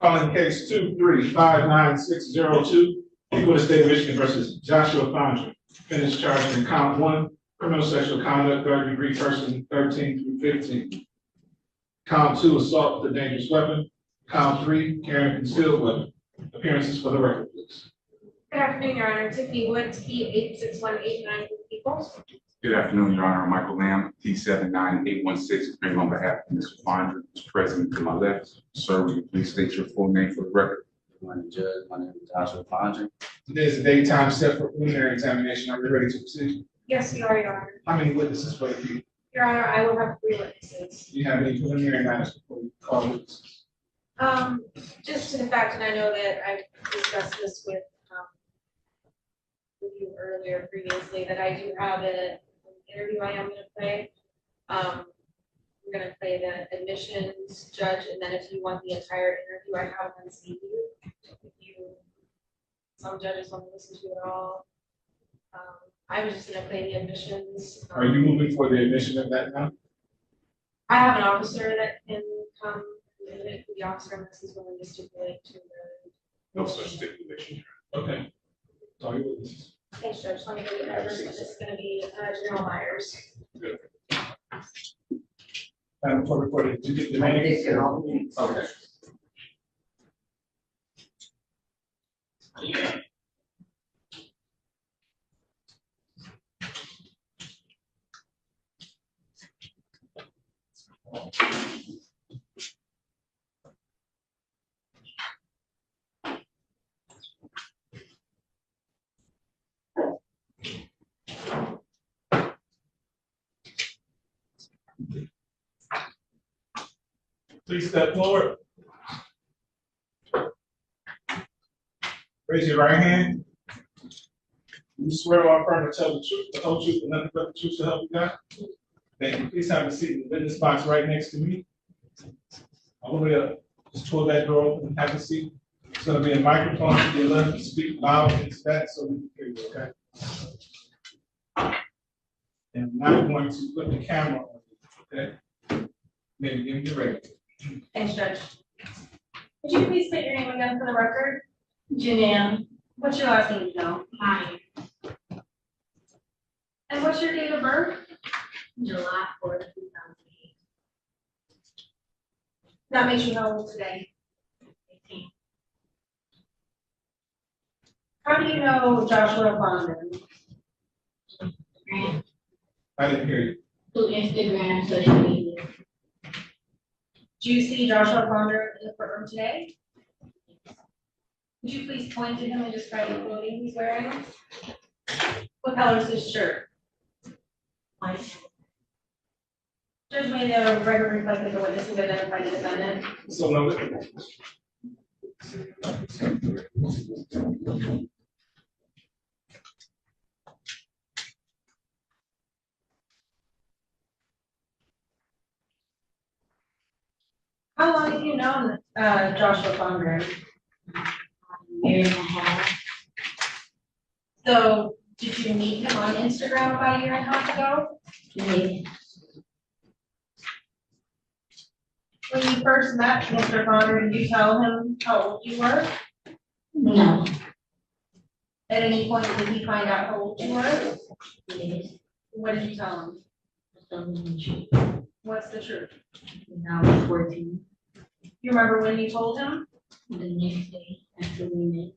Calling case 2359602, people of the state of Michigan versus Joshua Fondren. Defendant charged in count 1, criminal sexual conduct, 3rd-degree person, 13 through 15. Count 2, assault with a dangerous weapon. Count 3, carrying a concealed weapon. Appearances for the record, please. Good afternoon, Your Honor. Tiffany Wood, T86189 people. Good afternoon, Your Honor. Michael Lamb, T79816, appearing on behalf of Mr. Fondren, who's present to my left. Sir, will you please state your full name for the record? Good morning, Judge. My name is Joshua Fondren. Today is the daytime set for preliminary examination. Are you ready to proceed? Yes, you are, Your Honor. How many witnesses will it be? Your Honor, I will have 3 witnesses. Do you have any preliminary matters before we call witnesses? Just to the fact, and I know that I discussed this with you earlier previously, that I do have an interview I am going to play. We're going to play the admissions judge, and then if you want the entire interview, I have on CD. Some judges want to listen to it all. I was just going to play the admissions. Are you moving for the admission of that now? I have an officer that can come and admit the officer unless he's willing to stipulate to the. No such stipulation. Okay. All your witnesses. Thanks, Judge. Let me go get that first. This is going to be General Myers. Good. Madam Clerk, reporter, did you get the names? Okay. Please step forward. Raise your right hand. You swear or affirm to tell the truth, the whole truth, and nothing but the truth to help you God? Thank you. Please have a seat in the witness box right next to me. All the way up. Just pull that door open and have a seat. It's going to be a microphone to your left. Speak loud and fast so we can hear you, okay? And I'm now going to put the camera on you, okay? Maybe give me the ready. Thanks, Judge. Would you please state your name again for the record? Janelle. What's your last name, Joe? Hi. And what's your date of birth? July 4th, 2008. That makes you how old today? 18. How do you know Joshua Fondren? Instagram. I didn't hear you. Through Instagram, social media. Do you see Joshua Fondren in the courtroom today? Would you please point to him and describe the clothing he's wearing? What color is his shirt? White. Judge, may the record reflect that the witness has identified the defendant. So noted. How long have you known Joshua Fondren? A year and a half. So, did you meet him on Instagram about a year and a half ago? Yeah. When you first met Mr. Fondren, did you tell him how old you were? No. At any point, did he find out how old you were? Yes. What did you tell him? So, What's the truth? when I was 14, You remember when you told him? the next day after we met.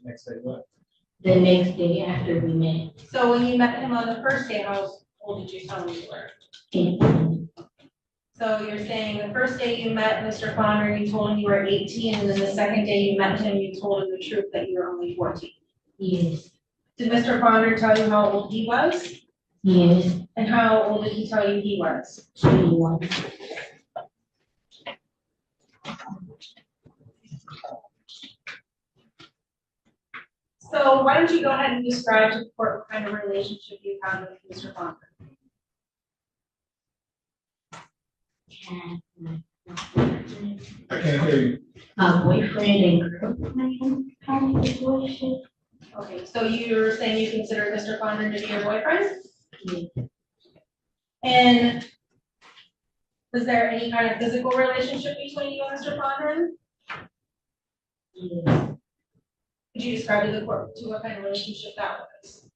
Next day, what? The next day after we met. So when you met him on the first day, how old did you tell him you were? 18. So you're saying the first day you met Mr. Fondren, you told him you were 18, and then the second day you met him, you told him the truth that you were only 14. Yes. Did Mr. Fondren tell you how old he was? Yes. And how old did he tell you he was? 21. So why don't you go ahead and describe to the court what kind of relationship you have with Mr. Fondren? I can't hear you. My boyfriend and girlfriend kind of situation. Okay, so you're saying you consider Mr. Fondren to be your boyfriend? Yeah. And Was there any kind of physical relationship between you and Mr. Fondren? Yes. Could you describe to the court to what kind of relationship that was?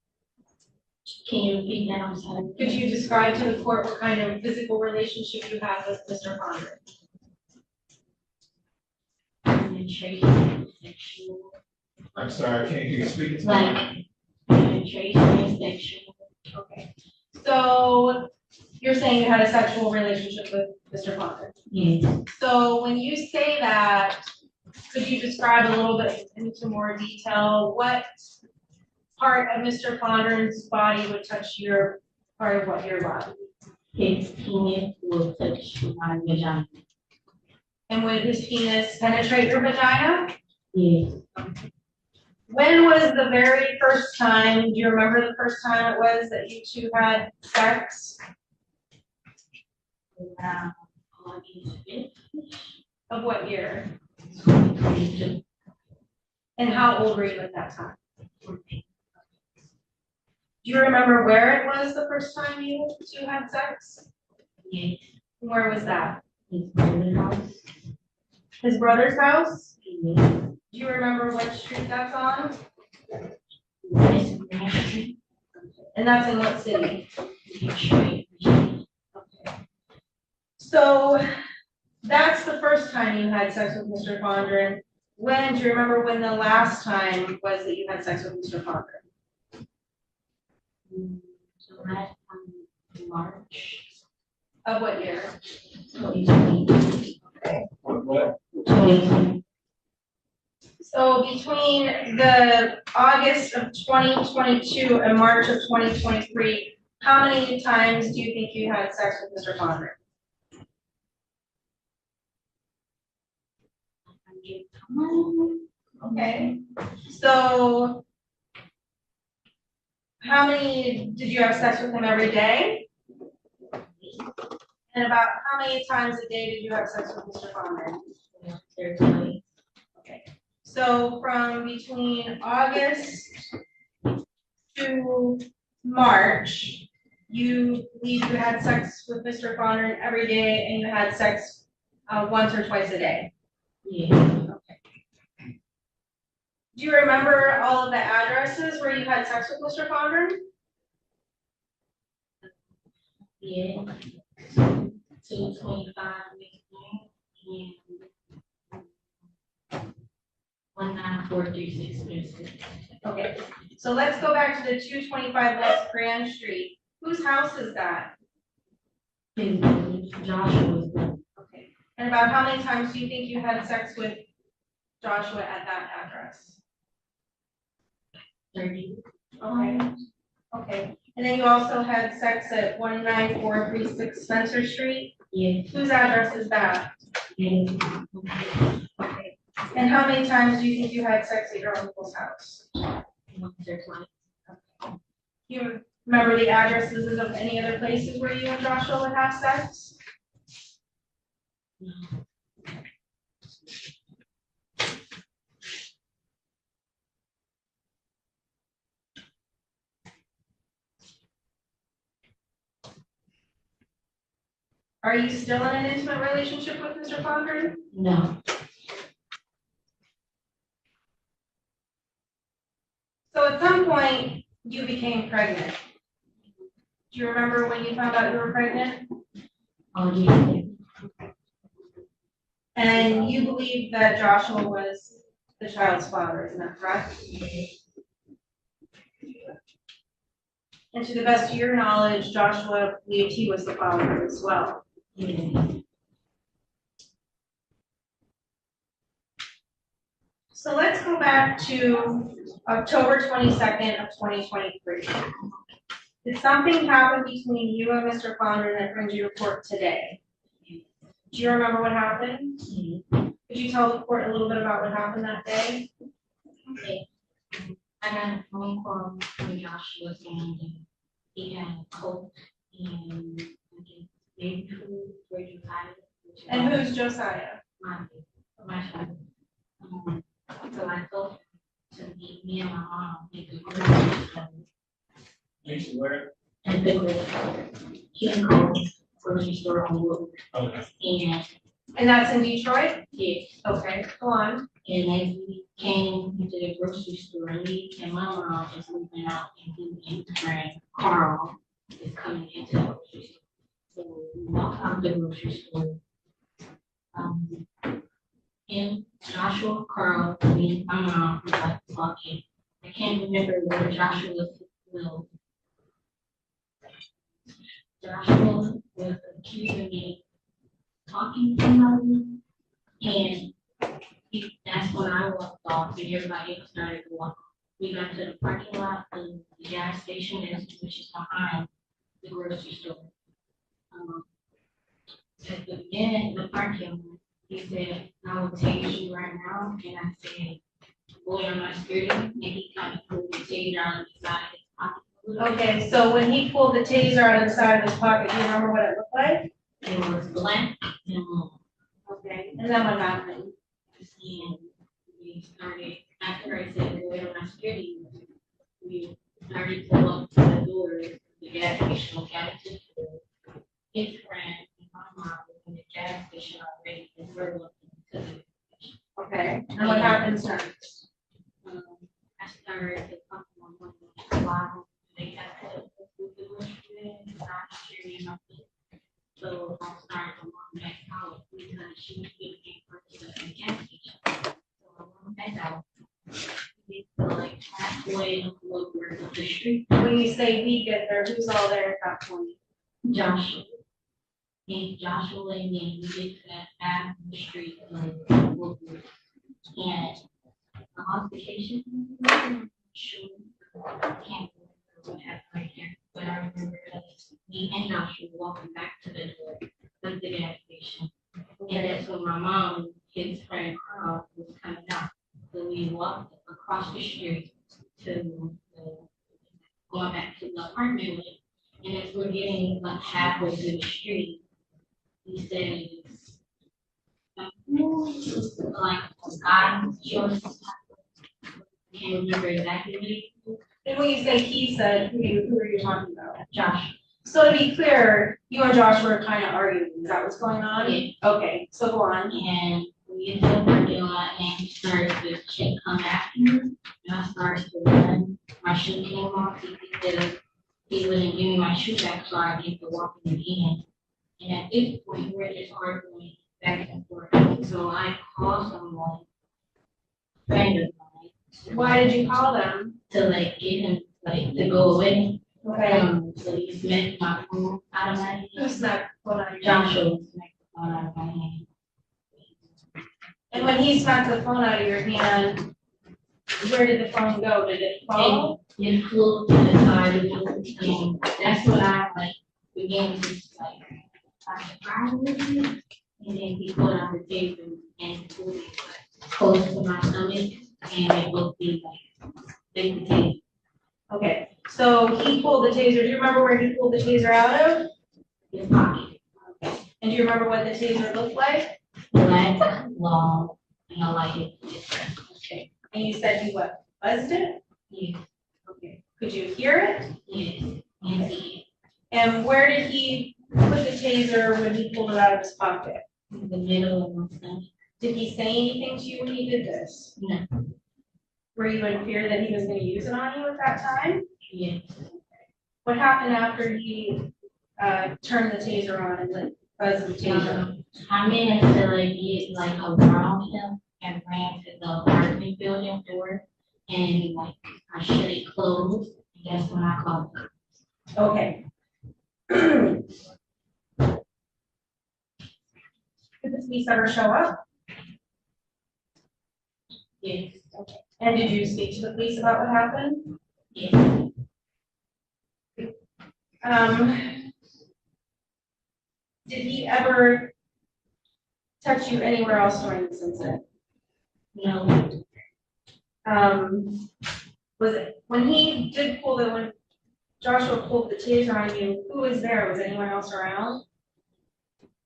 Can you repeat that? I'm sorry. Could you describe to the court what kind of physical relationship you have with Mr. Fondren? Penetration, sexual, I'm sorry, I can't hear you speaking. like penetration, sexual. Okay. So you're saying you had a sexual relationship with Mr. Fondren? Yes. So when you say that, could you describe a little bit into more detail what part of Mr. Fondren's body would touch your part of what your body? His penis will touch my vagina. And would his penis penetrate your vagina? Yes. When was the very first time, do you remember the first time it was that you two had sex? Around August 5th, Of what year? 2022. And how old were you at that time? Do you remember where it was the first time you two had sex? Yes. Where was that? His brother's house. His brother's house? Yes. Do you remember what street that's on? West Grand Street. And that's in what city? Detroit, Michigan. So that's the first time you had sex with Mr. Fondren. When, do you remember when the last time was that you had sex with Mr. Fondren? So last time in March Of what year? 2020. What? 2020. So between the August of 2022 and March of 2023, how many times do you think you had sex with Mr. Fondren? 100 times. Okay. So how many, did you have sex with him every day? And about how many times a day did you have sex with Mr. Fondren? There's like Okay. So from between August to March, you believe you had sex with Mr. Fondren every day and you had sex once or twice a day? yeah. Do you remember all of the addresses where you had sex with Mr. Fondren? Yeah. 225 and 19436. Okay, so let's go back to the 225 West Grand Street. Whose house is that? His Joshua's Okay, and about how many times do you think you had sex with Joshua at that address? 30. Okay, okay, and then you also had sex at 19436 Spencer Street? Yes. Whose address is that? Yes. Okay, and how many times do you think you had sex at your uncle's house? Once or twice. You remember the addresses of any other places where you and Joshua would have sex? No. Are you still in an intimate relationship with Mr. Fondren? No. So at some point, you became pregnant. Do you remember when you found out you were pregnant? Oh, yeah. And you believe that Joshua was the child's father, isn't that correct? And to the best of your knowledge, Joshua believed he was the father as well. Yeah. So let's go back to October 22nd of 2023. Did something happen between you and Mr. Fondren that brings you to court today? Do you remember what happened? Yeah. Could you tell the court a little bit about what happened that day? Okay. I got a phone call from Joshua saying that he had a coat and I guess baby food for Josiah. And who's Josiah? My child. So I told him to meet me and my mom at the grocery store. Where? At the grocery store. He can go for grocery store on Wood. Okay. And that's in Detroit? Yes, Okay, go on. and as we came into the grocery store, me and my mom is moving out, and he and friend Carl is coming into the grocery store. So we walk out the grocery store. Him, Joshua, Carl, me, my mom, was like talking. I can't remember where Joshua was. Well, Joshua was accusing me of talking to somebody, and that's when I walked off, and everybody else started to walk. We got to the parking lot, and the gas station which is behind the grocery store. At the beginning of the parking lot, he said, "I will tase you right now," and I said, "Boy, I'm not scared of you," and he kind of pulled the taser out of the side of his pocket. Okay, so when he pulled the taser out of the side of his pocket, do you remember what it looked like? It was black and blue. Okay, and then what happened? And we started, after I said, "Boy, I'm not scared of you," we started to walk to the door, the gas station, we got to the door. His friend and my mom was in the gas station already, and we're looking to the. Okay, and what happens next? I started to talk to my mom, why they had to do the question, not sharing nothing. So I started to walk back out because she was getting first at the gas station. So I walked back out. It's like halfway over the street. When you say we get there, who's all there at that point? Joshua. And Joshua and me, we get to that half of the street of Woodward. And the altercation, sure, I can't remember what happened right there, but I remember us, me and Joshua walking back to the door of the gas station. And that's when my mom, his friend Carl, was coming out. So we walked across the street to going back to the apartment building. And as we're getting like halfway through the street, he says, like a guy, can't remember exactly what he said. And when you say he said, who are you talking about? Josh. So to be clear, you and Josh were kind of arguing, is that what's going on? Yeah. Okay, so go on. And we get to the parking lot and he started to check come after me. And I started to run. My shoe came off. He wouldn't give me my shoe back, so I get to walking again. And at this point, we're just arguing back and forth. So I called someone, friend of mine. Why did you call them? To like get him like to go away. Okay. So he smacked my phone out of my hand. Who snuck the phone out of your hand? Joshua smacked the phone out of my hand. And when he smacked the phone out of your hand, where did the phone go? Did it fall? It flew to the side of the room, and that's what I like began to like try with it. And then he put out the tape and pulled it like, close to my stomach, and it would be like big tape. Okay, so he pulled the taser. Do you remember where he pulled the taser out of? His pocket. And do you remember what the taser looked like? Black, long, and I like it. Okay. And you said you what? Buzzed it? Yes, Okay. Could you hear it? yes, and see And where did he put the taser when he pulled it out of his pocket? it in the middle of my stomach. Did he say anything to you when he did this? No, Were you in fear that he was going to use it on you at that time? yes. What happened after he turned the taser on and lit buzzed the taser? I managed to like get like around him and ran to the apartment building door, and like I shut it closed, and that's when I called him. Okay. Did the police ever show up? Yes, And did you speak to the police about what happened? yes, Did he ever touch you anywhere else during this incident? no, Was it, when Joshua pulled the taser on you, who was there? Was anyone else around?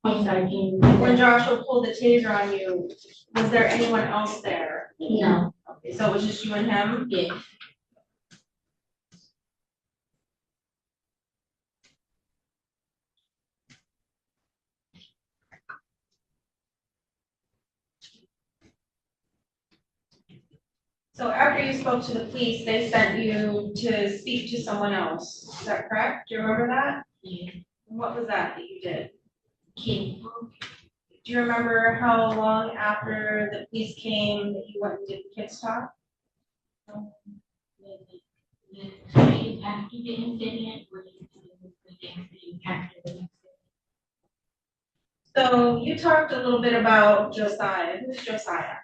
I'm sorry, can you When repeat that? Joshua pulled the taser on you, was there anyone else there? No, Okay, so it was just you and him? yes, after you spoke to the police, they sent you to speak to someone else. Is that correct? Do you remember that? Yeah. What was that you did? Kid. Do you remember how long after the police came that you went and did the kids talk? After the incident, after the So you talked a little bit about Josiah. Who's Josiah?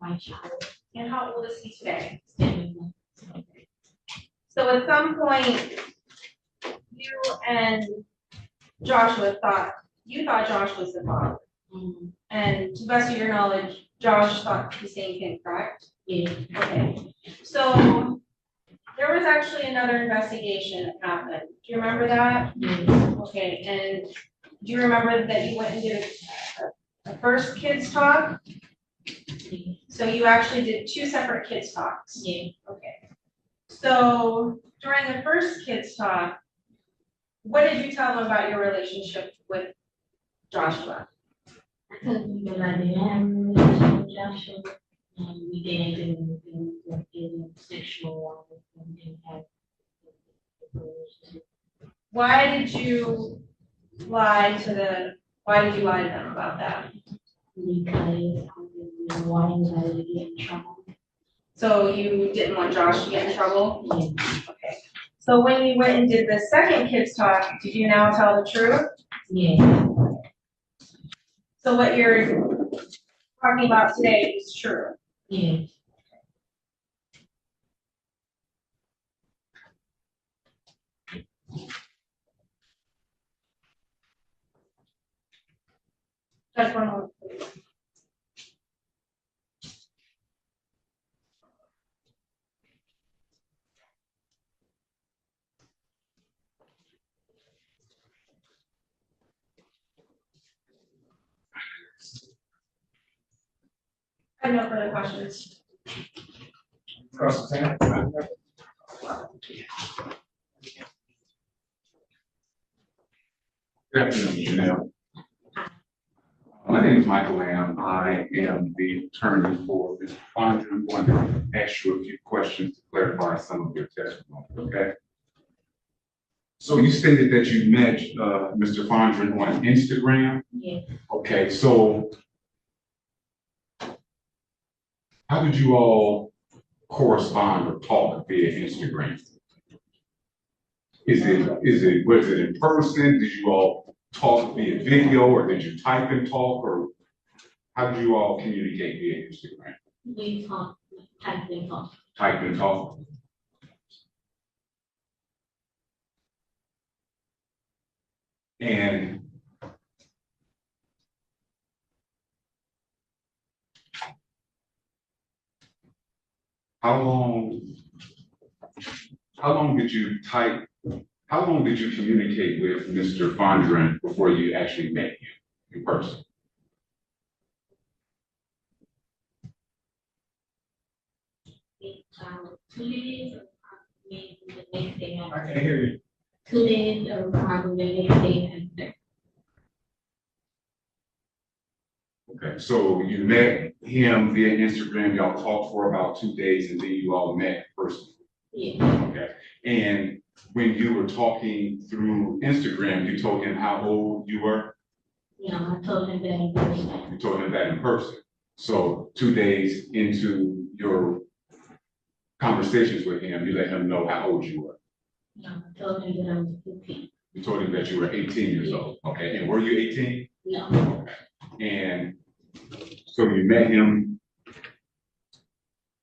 my child, And how old is he today? 7 months. So at some point, you and Joshua you thought Josh was the father. And to the best of your knowledge, Josh thought the same thing, correct? Yeah. Okay. So there was actually another investigation that happened. Do you remember that? Yeah. Okay, and do you remember that you went and did a first kids talk? Yeah. So you actually did 2 separate kids talks? Yeah. Okay. So during the first kids talk, what did you tell them about your relationship with Joshua? I told you that I didn't have a relationship with Joshua, and we didn't do anything with getting sexual, and didn't have. Why did you lie to them about that? Because I didn't want anybody to get in trouble. So you didn't want Josh to get in trouble? Yeah. Okay. So when you went and did the second kids talk, did you now tell the truth? Yeah. So what you're talking about today is true? Yeah. Just one more, please. I have no further questions. Cross-examine. Good afternoon, Janelle. My name is Michael Lamb. I am the attorney for Mr. Fondren. I'm going to ask you a few questions to clarify some of your testimony, okay? So you stated that you met Mr. Fondren on Instagram? Yeah. Okay, so how did you all correspond or talk via Instagram? Was it in person? Did you all talk via video, or did you type and talk, or how did you all communicate via Instagram? We talk, type and talk. Type and talk? And how long did you communicate with Mr. Fondren before you actually met him in person? It's 2 days, or maybe the next day I after. can't hear you. 2 days, or probably the next day after. Okay, so you met him via Instagram, y'all talked for about 2 days, and then you all met personally. Yeah. Okay, and when you were talking through Instagram, you told him how old you were? Yeah, I told him that in person. You told him that in person. So 2 days into your conversations with him, you let him know how old you were. Yeah, I told him that I was 15. You told him that you were 18 years old. Okay, and were you 18? No. Okay. And so you met him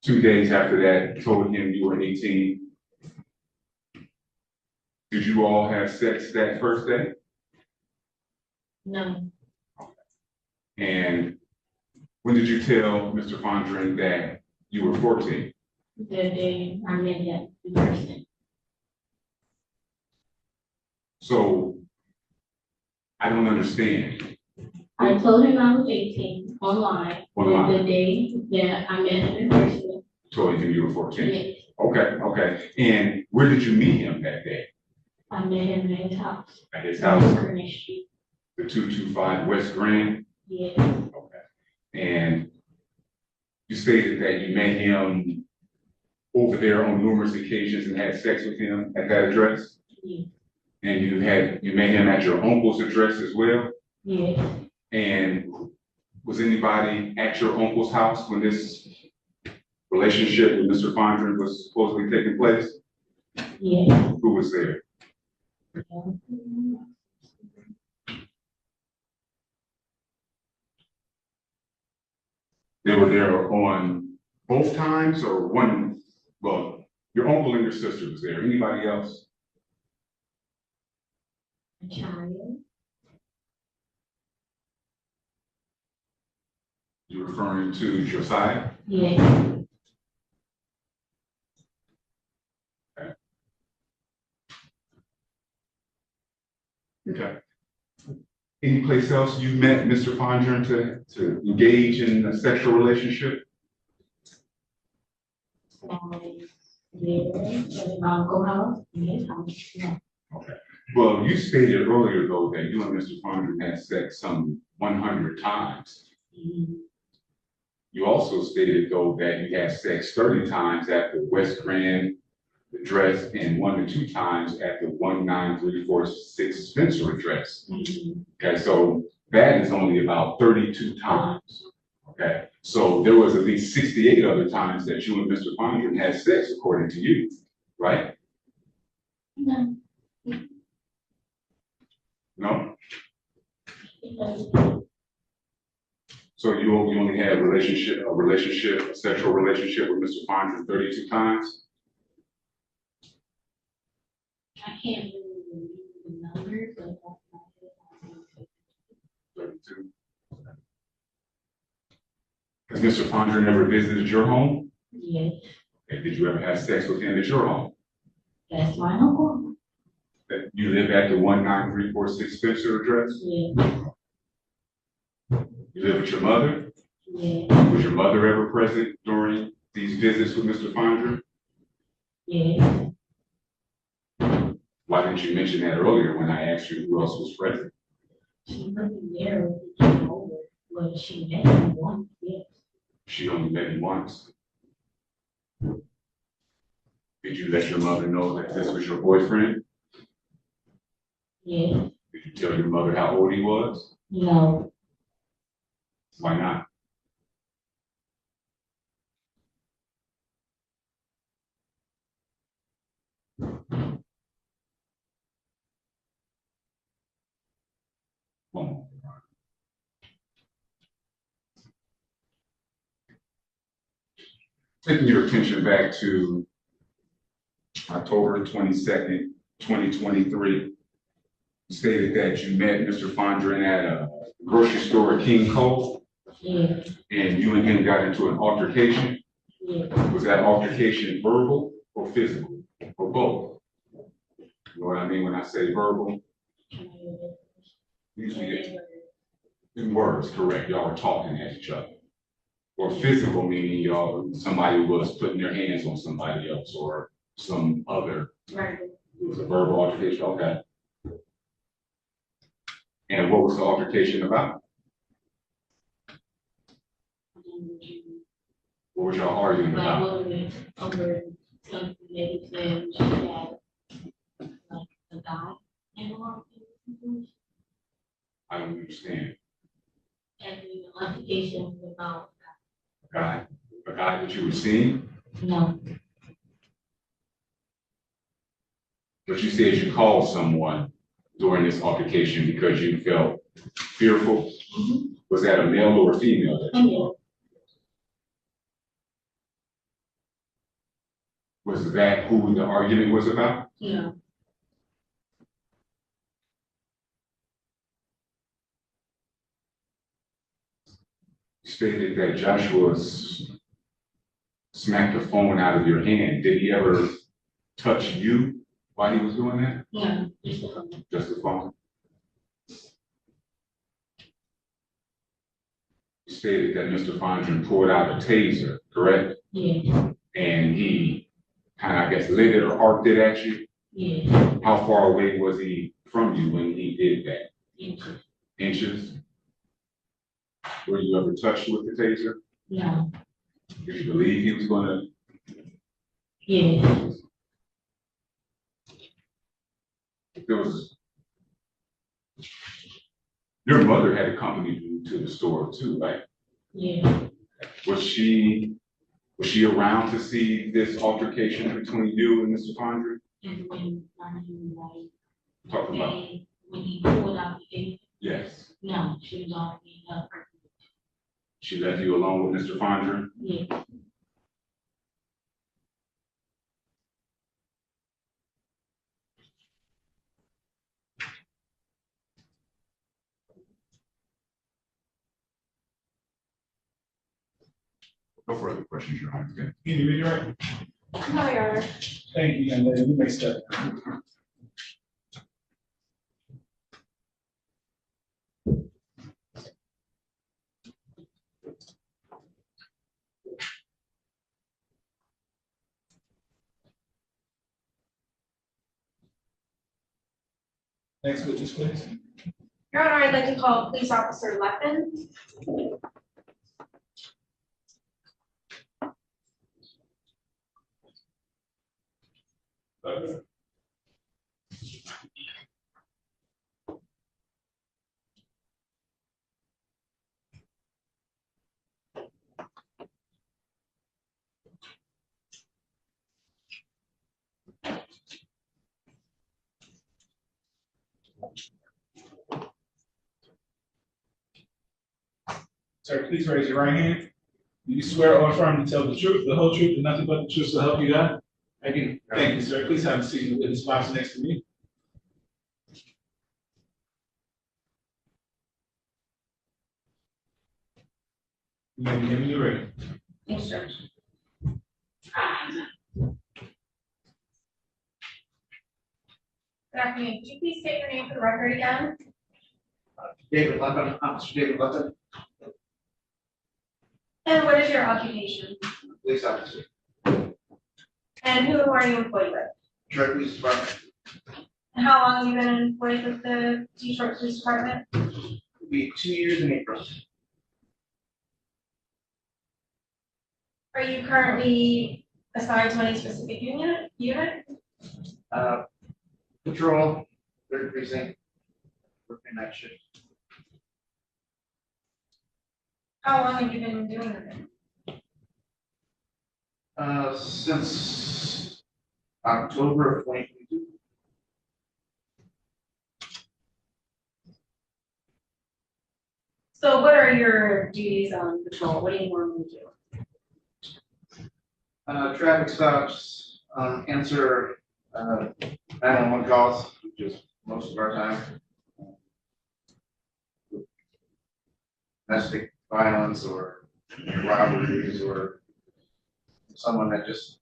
2 days after that, told him you were 18. Did you all have sex that first day? No. And when did you tell Mr. Fondren that you were 14? The day I met him in person. So I don't understand. I told him I was 18 online. Online. The day that I met him in person. Told him you were 14. Yes. Okay. And where did you meet him that day? I met him at his house. At his On house, Furnace Street. the 225 West Grand? Yes. Okay. And you stated that you met him over there on numerous occasions and had sex with him at that address? Yes. And you met him at your uncle's address as well? Yes. And was anybody at your uncle's house when this relationship with Mr. Fondren was supposedly taking place? Yes. Who was there? They were there on both times or one? Well, your uncle and your sister was there. Anybody else? A child. You're referring to Josiah? Yes. Okay. Any place else you met Mr. Fondren to engage in a sexual relationship? Yes. At my uncle house. Yes. Yeah. Okay. Well, you stated earlier though that you and Mr. Fondren had sex some 100 times. Mhm. You also stated though that you had sex 30 times at the West Grand address and 1 to 2 times at the 19346 Spencer address. Mhm. Okay, so that is only about 32 times. Okay, so there was at least 68 other times that you and Mr. Fondren had sex, according to you, right? No. No? Because So you only had a sexual relationship with Mr. Fondren 32 times? I can't really remember the numbers, but that's not it. 32. Has Mr. Fondren ever visited your home? Yes. And did you ever have sex with him at your home? That's my uncle. That you live at the 19346 Spencer address? Yes. You live with your mother? Yes. Was your mother ever present during these visits with Mr. Fondren? Yes. Why didn't you mention that earlier when I asked you who else was present? She wasn't there when he came over, but she met him once. Yes. She only met him once. Did you let your mother know that this was your boyfriend? Yes. Did you tell your mother how old he was? No. Why not? One moment. Taking your attention back to October 22nd, 2023, you stated that you met Mr. Fondren at a grocery store at King Cole, Yes. and you and him got into an altercation. Yes. Was that altercation verbal or physical, or both? You know what I mean when I say verbal? Usually in words, correct. Y'all were talking at each other. Or physical, meaning somebody was putting their hands on somebody else or some other. Right. It was a verbal altercation, okay. And what was the altercation about? What was y'all arguing Like about? over something that he said she had like a guy involved in the situation. I don't understand. And the altercation was about A guy that you were seeing, no. but you said you called someone during this altercation because you felt fearful. Mhm. Was that a male or a female that you called? Was that who the argument was about? No. You stated that Joshua smacked the phone out of your hand. Did he ever touch you while he was doing that? No. Just a phone. Just the phone? You stated that Mr. Fondren pulled out a taser, correct? Yes. And he kind of, I guess, lit it or arced it at you? Yes. How far away was he from you when he did that? Inches. Inches? Were you ever touched with the taser? No. Did you believe he was gonna Yeah, There was, your mother had accompanied you to the store too, right? yeah. Was she around to see this altercation between you and Mr. Fondren? And when, like, Talking about, when he pulled out the gate, yes. no, she was already up. She left you alone with Mr. Fondren? Yeah, No further questions, Your Honor. Okay. Can you redirect? No, Your Honor. Thank you, young lady. You may step down. Next witness, please. Your Honor, I'd like to call Police Officer Leppin. Sir, please raise your right hand. Do you swear or affirm to tell the truth, the whole truth, and nothing but the truth so help you God? I do. Thank you, sir. Please have a seat in the witness box next to me. You may begin when you're ready. Yes, sir. Good afternoon. Could you please state your name for the record again? David Levin, Officer David Levin, And what is your occupation? police officer, And who are you employed with? Detroit Police Department. And how long have you been employed with the Detroit Police Department? It'll be 2 years in April. Are you currently assigned to any specific unit? Patrol, third precinct, working night shift. How long have you been doing it? Since October of 2022. So what are your duties on patrol? What do you normally do? Traffic stops, answer 911 calls, which is most of our time. Domestic violence or robberies or someone that just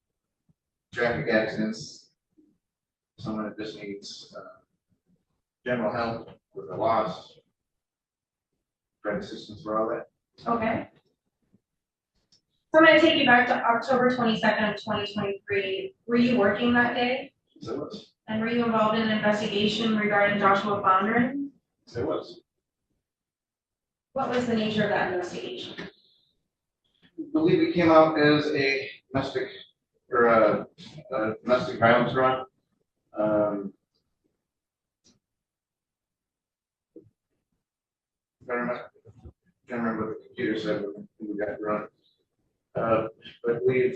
traffic accidents, someone that just needs general help with a loss, friend assistance for all that. Okay. So I'm going to take you back to October 22nd of 2023. Were you working that day? So it was. And were you involved in an investigation regarding Joshua Fondren? So it was. What was the nature of that investigation? I believe it came out as a domestic or a domestic violence run. Can't remember what the computer said when we got run. But I believe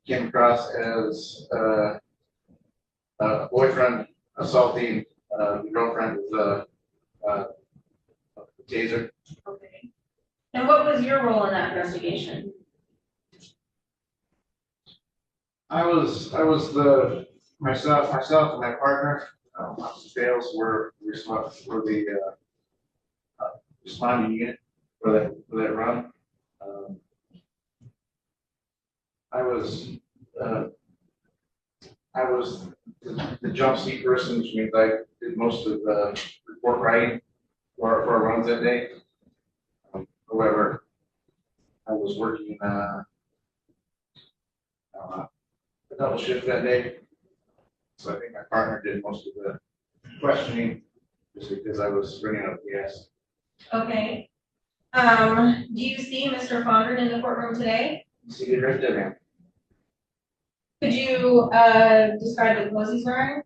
came across as a boyfriend assaulting the girlfriend with a taser. Okay. And what was your role in that investigation? I was myself and my partner, Officer Bales, were the responding unit for that run. I was the jump seat person, which means I did most of the report writing for our runs that day. However, I was working a double shift that day, so I think my partner did most of the questioning, just because I was running out of gas. Okay. Do you see Mr. Fondren in the courtroom today? See you right there, man. Could you, describe the clothes he's wearing?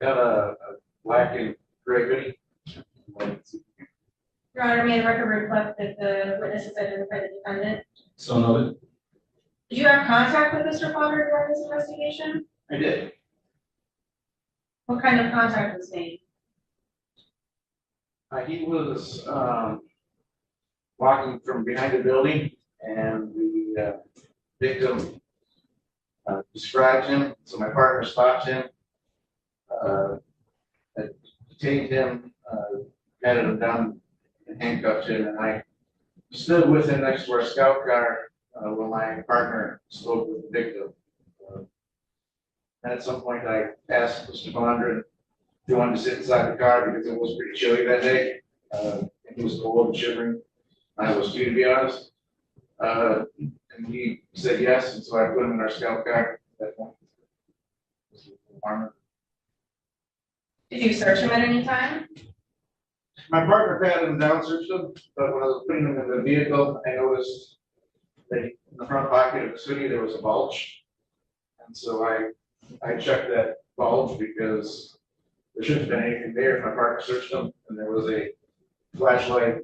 Got a black and gray hoodie. Your Honor, may the record reflect that the witness has identified the defendant? So noted. Did you have contact with Mr. Fonder during this investigation? I did. What kind of contact was made? He was, walking from behind the building and the, victim, described him, so my partner stopped him. Detained him, patted him down and handcuffed him, and I stood with him next to our scout car, while my partner spoke with the victim. And at some point I asked Mr. Fonder if he wanted to sit inside the car because it was pretty chilly that day. It was cold and shivering. I was too, to be honest. And he said yes, and so I put him in our scout car at that point. Did you search him at any time? My partner patted him down, searched him, but when I was putting him in the vehicle, I noticed that in the front pocket of his hoodie, there was a bulge. And so I checked that bulge because there shouldn't have been anything there. My partner searched him, and there was a flashlight,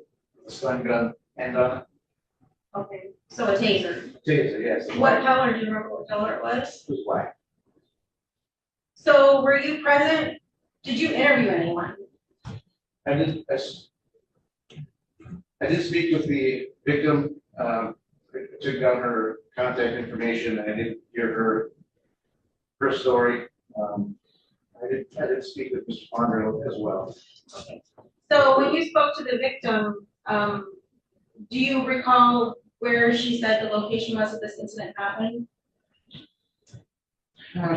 a stun gun, and a Okay, so a taser. taser, yes. What color, do you remember what color it was? It was black. So were you present? Did you interview anyone? I did speak with the victim, I took down her contact information, and I did hear her story. I did speak with Mr. Fonder as well. Okay. So when you spoke to the victim, do you recall where she said the location was that this incident happened?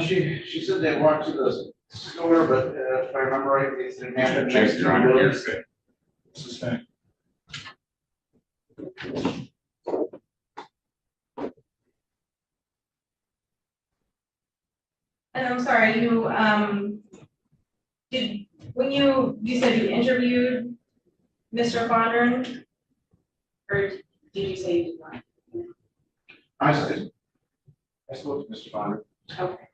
She said they walked to the store, but if I remember right, the incident happened Check next to your the honor, building. hearsay. Sustained. And I'm sorry, you, when you said you interviewed Mr. Fondren? Or did you say you did not? I spoke to Mr. Fonder. Okay.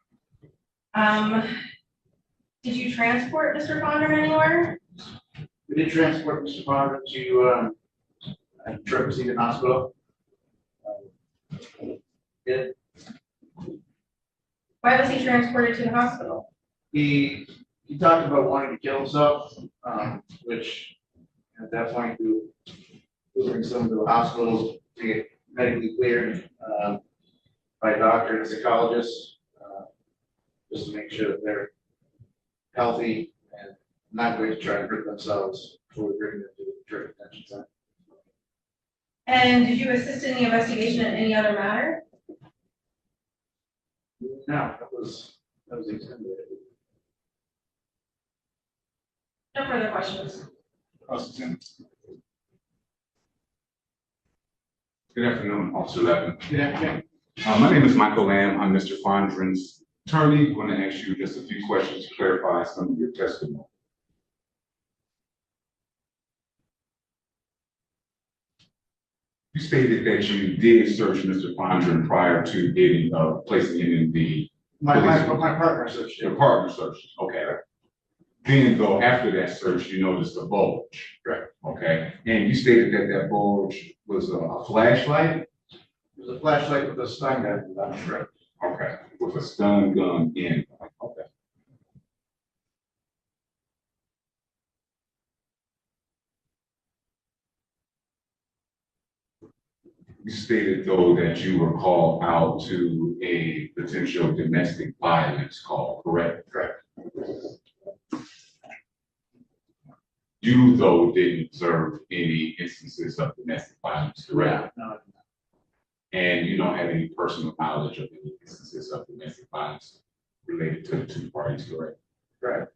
Did you transport Mr. Fondren anywhere? We did transport Mr. Fonder to Trevor Seaton Hospital. Why was he transported to the hospital? He talked about wanting to kill himself, which at that point we bring someone to the hospital to get medically cleared by a doctor and a psychologist, just to make sure that they're healthy and not going to try to hurt themselves before we bring them to the drug detention center. And did you assist in the investigation in any other matter? No, that was extended. No further questions. Cross-examined. Good afternoon, Officer Levin. Yeah. My name is Michael Lamb. I'm Mr. Fondren's attorney. I'm going to ask you just a few questions to clarify some of your testimony. You stated that you did search Mr. Fondren prior to getting placing him in the My partner searched your it. partner search. Okay. Then though, after that search, you noticed a bulge. Correct. Okay. And you stated that that bulge was a flashlight. It was a flashlight with a stun gun. That's correct. Okay. With a stun gun in. Okay. You stated though that you were called out to a potential domestic violence call, correct? Correct. You though didn't observe any instances of domestic violence, correct? No. And you don't have any personal knowledge of any instances of domestic violence related to the two parties, correct? Correct.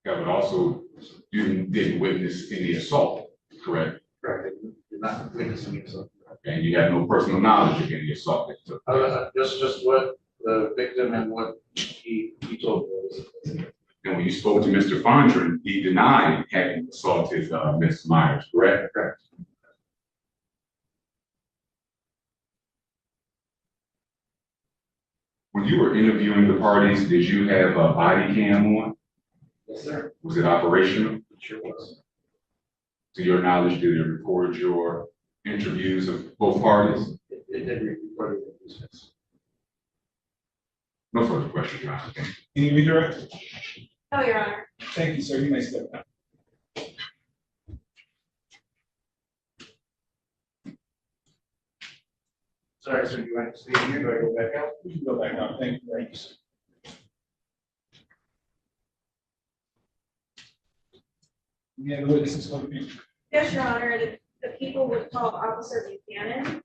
Yeah, but also you didn't witness any assault, correct? Correct. Did not witness any assault. And you have no personal knowledge of any assault that took place. Just what the victim and what he told me. And when you spoke to Mr. Fondren, he denied having assaulted Ms. Myers, correct? Correct. When you were interviewing the parties, did you have a body cam on? Yes, sir. Was it operational? Sure was. To your knowledge, did it record your interviews of both parties? It did record the business. No further questions, Your Honor. Thank you. Can you redirect? No, Your Honor. Thank you, sir. You may step down. Sorry, sir, do you want to stay here? Do I go back out? You can go back now. Thank you. Thank you, sir. Any other witnesses for the people? Yes, Your Honor, the people would call Officer Buchanan.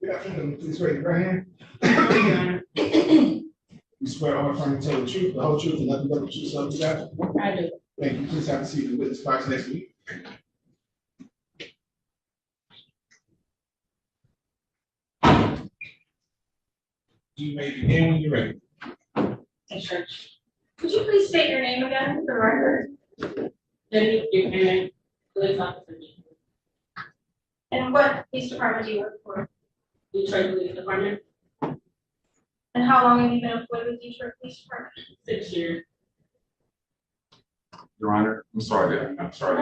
Good afternoon. Please raise your right hand. You swear or affirm to tell the truth, the whole truth, and nothing but the truth, so help you God? I do. Thank you. Please have a seat in the witness box next to me. You may begin when you're ready. Thanks, Judge. Could you please state your name again for the record? Deputy Defendant, Police Officer, And what police department do you work for? Detroit Police Department, And how long have you been employed with Detroit Police Department? 6 years. Your Honor, I'm sorry to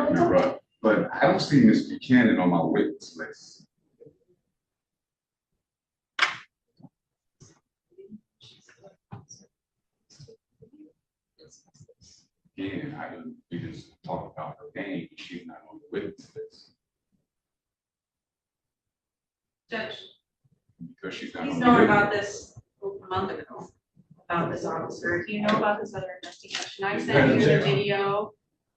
interrupt, but I don't see Ms. Buchanan on my witness list. Again, we just talked about her name, she's not on the witness list. Judge, Because she's not he's on the known witness. about this a month ago, about this officer. Do you know about this other investigation? I sent you the video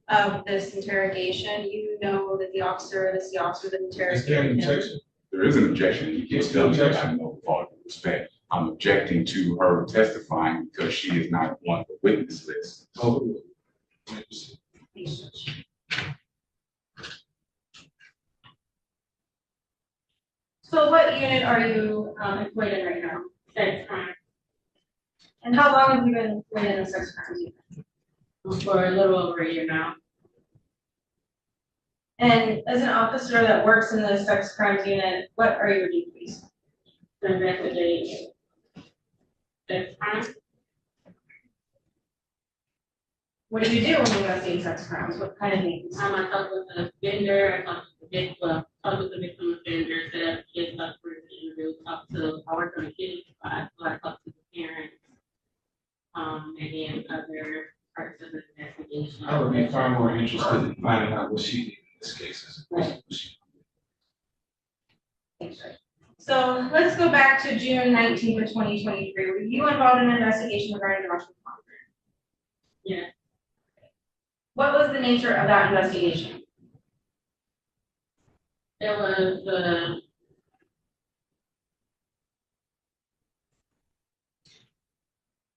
of this interrogation. You know that the officer, this is the officer that Is there an interrogated him. objection? There is an objection, you can't tell me that I have no fault of respect. I'm objecting to her testifying because she is not on the witness list. Oh. Please, Judge. So what unit are you employed in right now? Sex crime, And how long have you been employed in the sex crimes unit? for a little over a year now. And as an officer that works in the sex crimes unit, what are your duties? To investigate sex crime, What do you do when you investigate sex crimes? What kind of things? I talk with the vendor, I talk with the victim, talk with the victim offender, set up kids up for the interview, I work on a kids spot, so I talk to the parents. And then other parts of the investigation. I would be far more interested in finding out what she did in this case as opposed to what she. Thanks, Judge. So let's go back to June 19th of 2023. Were you involved in an investigation regarding the Russian conference? Yeah, What was the nature of that investigation? it was,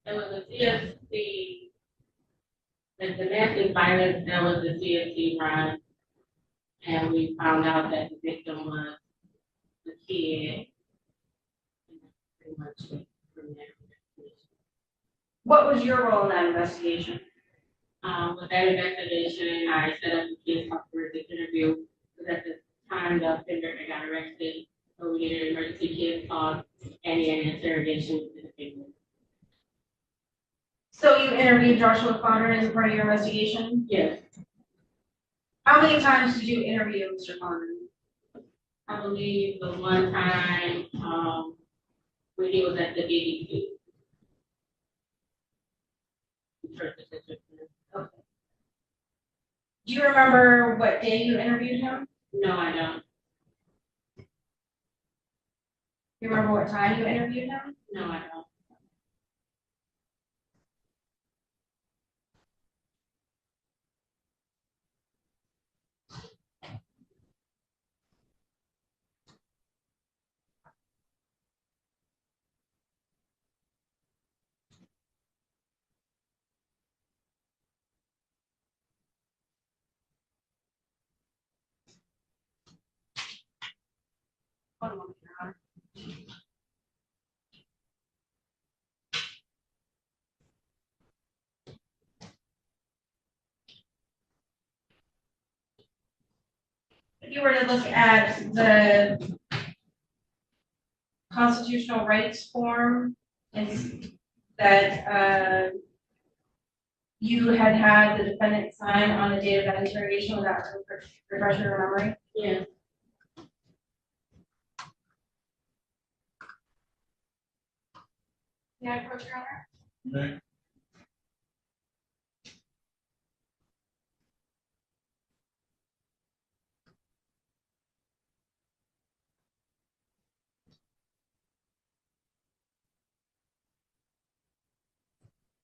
it was a CFC, the domestic violence, that was the CFC run. And we found out that the victim was the kid. And that's pretty much it from there. What was your role in that investigation? With that investigation, I set up the kids for the interview, because at the time the offender had got arrested, so we did an emergency kids talk and an interrogation with the defendant. So you interviewed Joshua Fondren as a part of your investigation? Yes, How many times did you interview Mr. Fondren? I believe the one time, when he was at the BBC. for decision. Okay. Do you remember what day you interviewed him? No, I don't. Do you remember what time you interviewed him? No, I don't. One moment, Your Honor. If you were to look at the constitutional rights form and that you had the defendant sign on the date of that interrogation, was that to refresh your memory? Yeah. May I approach, Your Honor? May.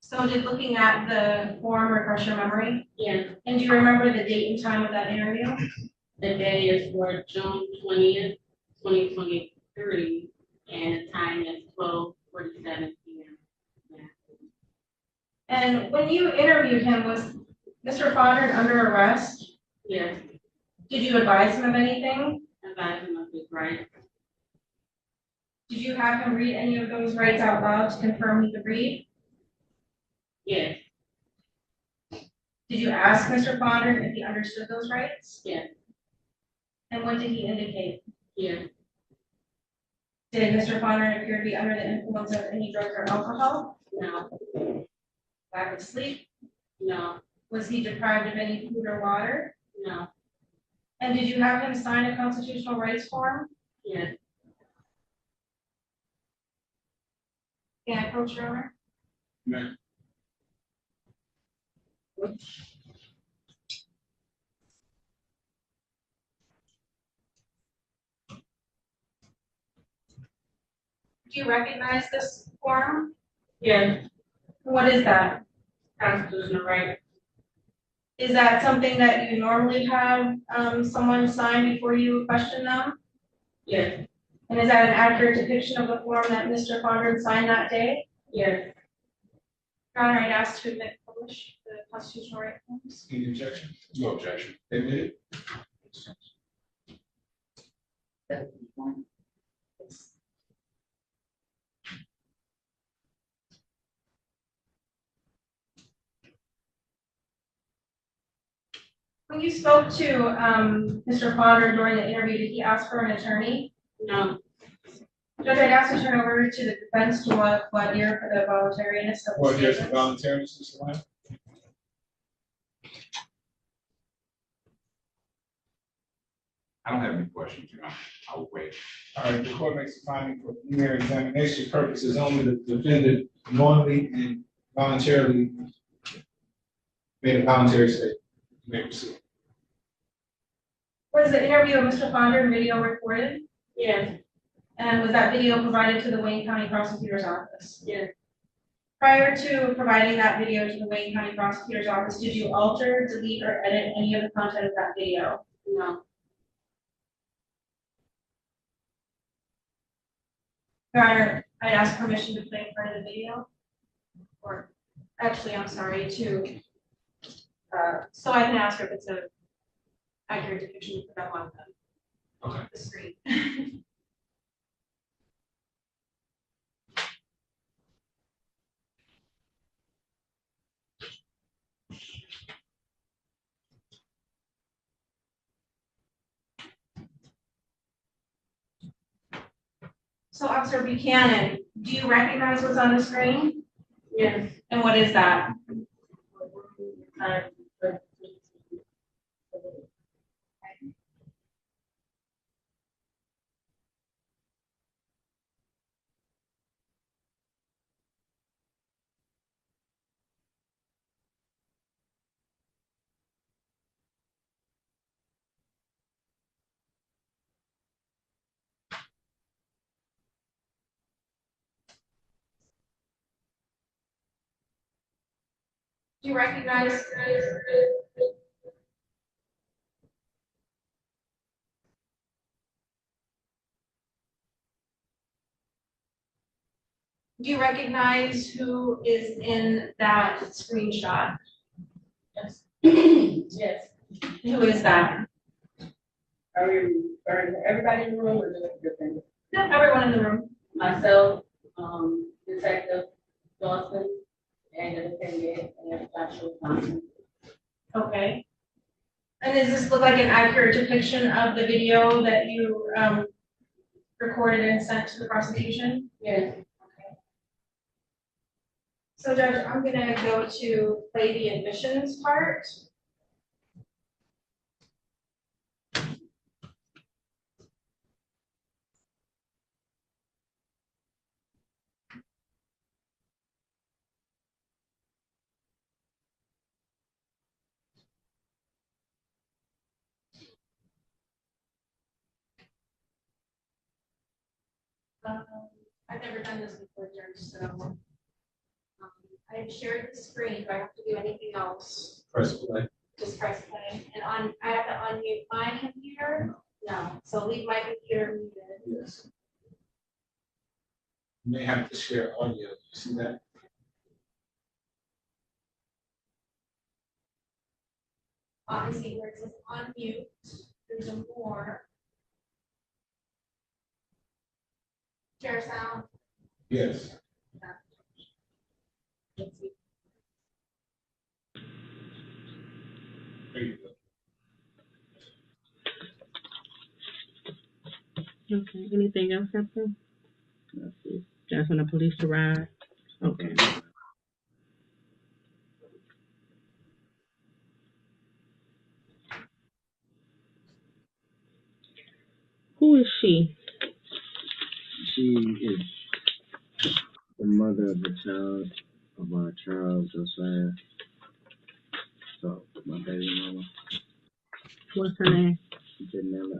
So did looking at the form refresh your memory? Yeah. And do you remember the date and time of that interview? The day is for June 20th, 2023, and the time is 12:47 p.m. Yeah. And when you interviewed him, was Mr. Fodden under arrest? Yes, Did you advise him of anything? advising of his rights. Did you have him read any of those rights out loud to confirm he could read? Yes, Did you ask Mr. Fodden if he understood those rights? yes, And what did he indicate? yes, Did Mr. Fodden appear to be under the influence of any drugs or alcohol? no, Lack of sleep? no, Was he deprived of any food or water? no, And did you have him sign a constitutional rights form? yes. Can I approach, Your Honor? May. Do you recognize this form? Yes, What is that? constitutional right. Is that something that you normally have someone sign before you question them? Yes, And is that an accurate depiction of the form that Mr. Fodden signed that day? yes, Your Honor, I'd ask to admit publish the constitutional right forms. Any objection? No objection. Admitted. When you spoke to Mr. Fodden during the interview, did he ask for an attorney? no, Judge, I'd ask to turn over to the defense to voir dire for the voluntariness of the Or there's statements. voluntariness, Mr. Lamb? I don't have any questions, Your Honor. I will wait. All right, the court makes a finding for preliminary examination purposes only the defendant knowingly and voluntarily made a voluntary statement. You may proceed. Was the interview of Mr. Fodden video recorded? yes, And was that video provided to the Wayne County Prosecutor's Office? yes, Prior to providing that video to the Wayne County Prosecutor's Office, did you alter, delete, or edit any of the content of that video? no, Your Honor, I'd ask permission to play part of the video. Or, actually, I'm sorry, so I can ask her if it's a accurate depiction to put up on the screen. So Officer Buchanan, do you recognize what's on the screen? yes. And what is that? Do you recognize? Do you recognize who is in that screenshot? Yes. Yes. Who is that? Are everybody in the room or just different? No, everyone in the room. Myself, Detective Dawson, and the defendant, and Joshua Thompson. Okay. And does this look like an accurate depiction of the video that you recorded and sent to the prosecution? Yes. So Judge, I'm gonna go to play the admissions part. I've never done this before, Judge, so. I've shared the screen. Do I have to do anything else? Press play. Just press play. And I have to unmute my computer? No. So leave my computer muted. Yes. You may have to share audio. You see that? Obviously, where it says unmute, there's a more. Share sound. Yes. Let's see. There you go. Okay, anything else happen? Let's see. Just when the police arrive. Okay. Who is she? She is the mother of the child of our child, Josiah. So, my baby mama, What's her name? Janella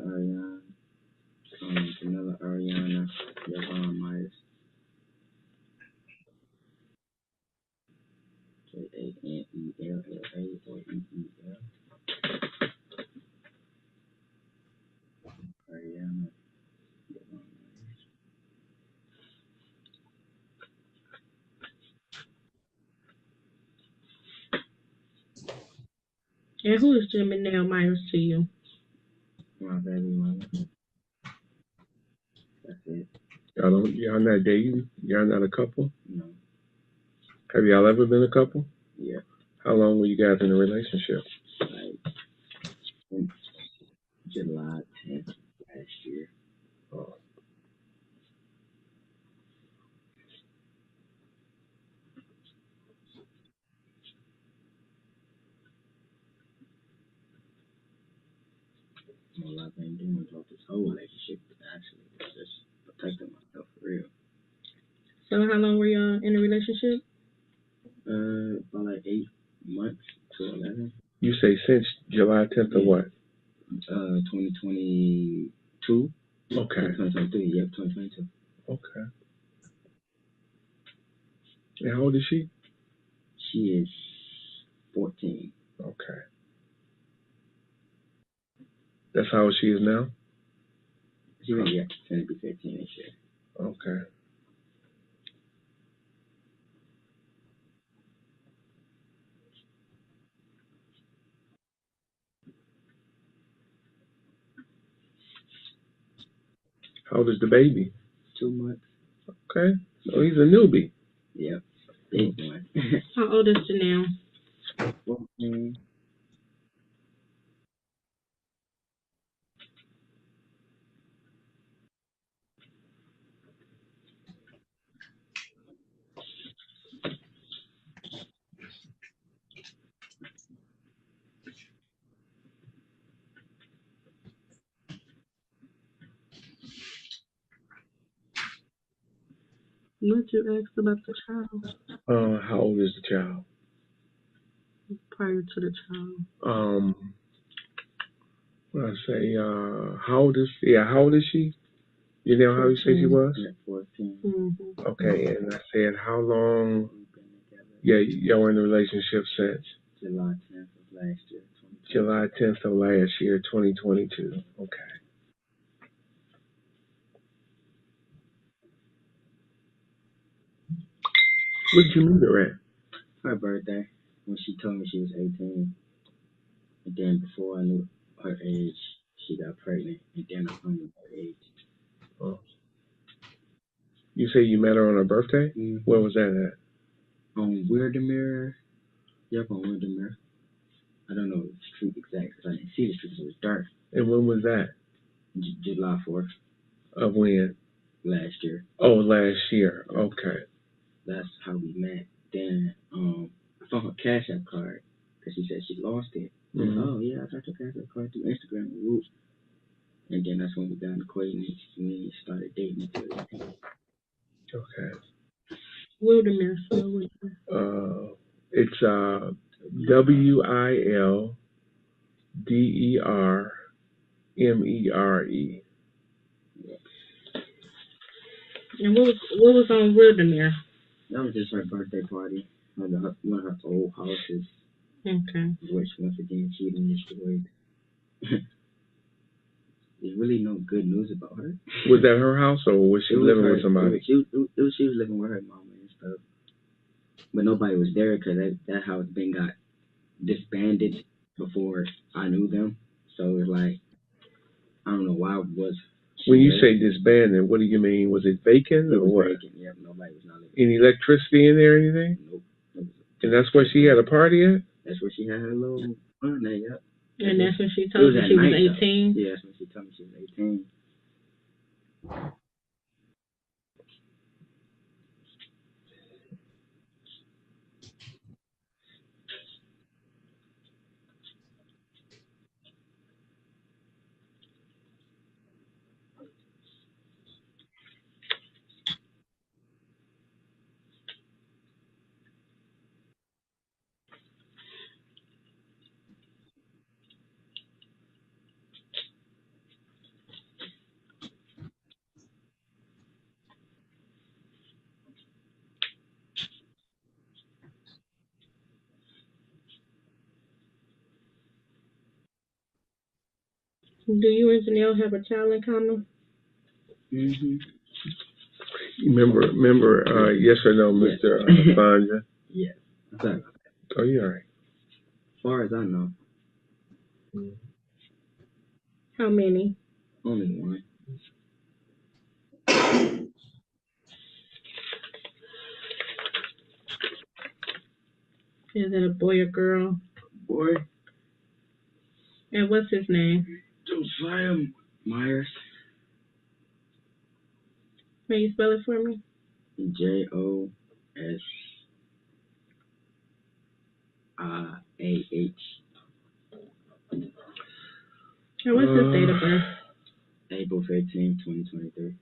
Ariana, Yvonne Myers. Janella or E-E-L. Ariana, Yvonne Myers. And who is Jimmy Nail Myers to you? My baby mama. That's it. Y'all not dating? Y'all not a couple? No. Have y'all ever been a couple? Yeah. How long were you guys in a relationship? Like, since July 10th last year. Oh. All I've been doing throughout this whole relationship is actually just protecting myself for real. So how long were y'all in a relationship? About like 8 months to 11. You say since July 10th or what? 2022. Okay. 2023, yep, 2022. Okay. And how old is she? She is 14. Okay. That's how old she is now? She will be 15 this year. Okay. How old is the baby? 2 months. Okay. So he's a newbie. Yep. Big one. How old is Janelle? 14. What you asked about the child How old is the child? prior to the child? What I say, how old is she? You know how you say she was? Yeah, 14. Mm-hmm. Okay, and I said, how long Yeah, y'all were in a relationship since July 10th of last year. July 10th of last year, 2022. Okay. What did you meet her at? Her birthday, when she told me she was 18. And then before I knew her age, she got pregnant. And then I found out her age. Oh. You say you met her on her birthday? Mm-hmm. Where was that at? On Windermere. Yep, on Windermere. I don't know the street exact because I didn't see the street because it was dark. And when was that? July 4th. Of when? Last year. Oh, last year. Okay. That's how we met. Then I found her Cash App card because she said she lost it. Mm-hmm. Oh yeah, I got your Cash App card through Instagram and Whoop. And then that's when we got acquainted and we started dating. Okay. Wilderness. It's WILDERMERE. And what was on Wilderness? That was just her birthday party. One of her old houses. Okay. Which once again she destroyed. There's really no good news about her. Was that her house or was she living with somebody? She was living with her mama and stuff. But nobody was there because that house then got disbanded before I knew them. So it was like, I don't know why it was. When you say disbanded, what do you mean? Was it vacant or what? Vacant, yeah. Nobody was not living. Any electricity in there or anything? Nope. And that's where she had a party at? That's where she had her little fun there, yep. And that's when she told you she was 18? Yeah, that's when she told me she was 18. Do you and Janelle have a child in common? Mm-hmm. Remember, yes or no, Mr. Sandra? Yeah. Sorry. Oh, you're all right. As far as I know. How many? Only one. Is it a boy or girl? Boy. And what's his name? Josiah Myers. Can you spell it for me? JOSIAH. And what's his date of birth? April 15, 2023.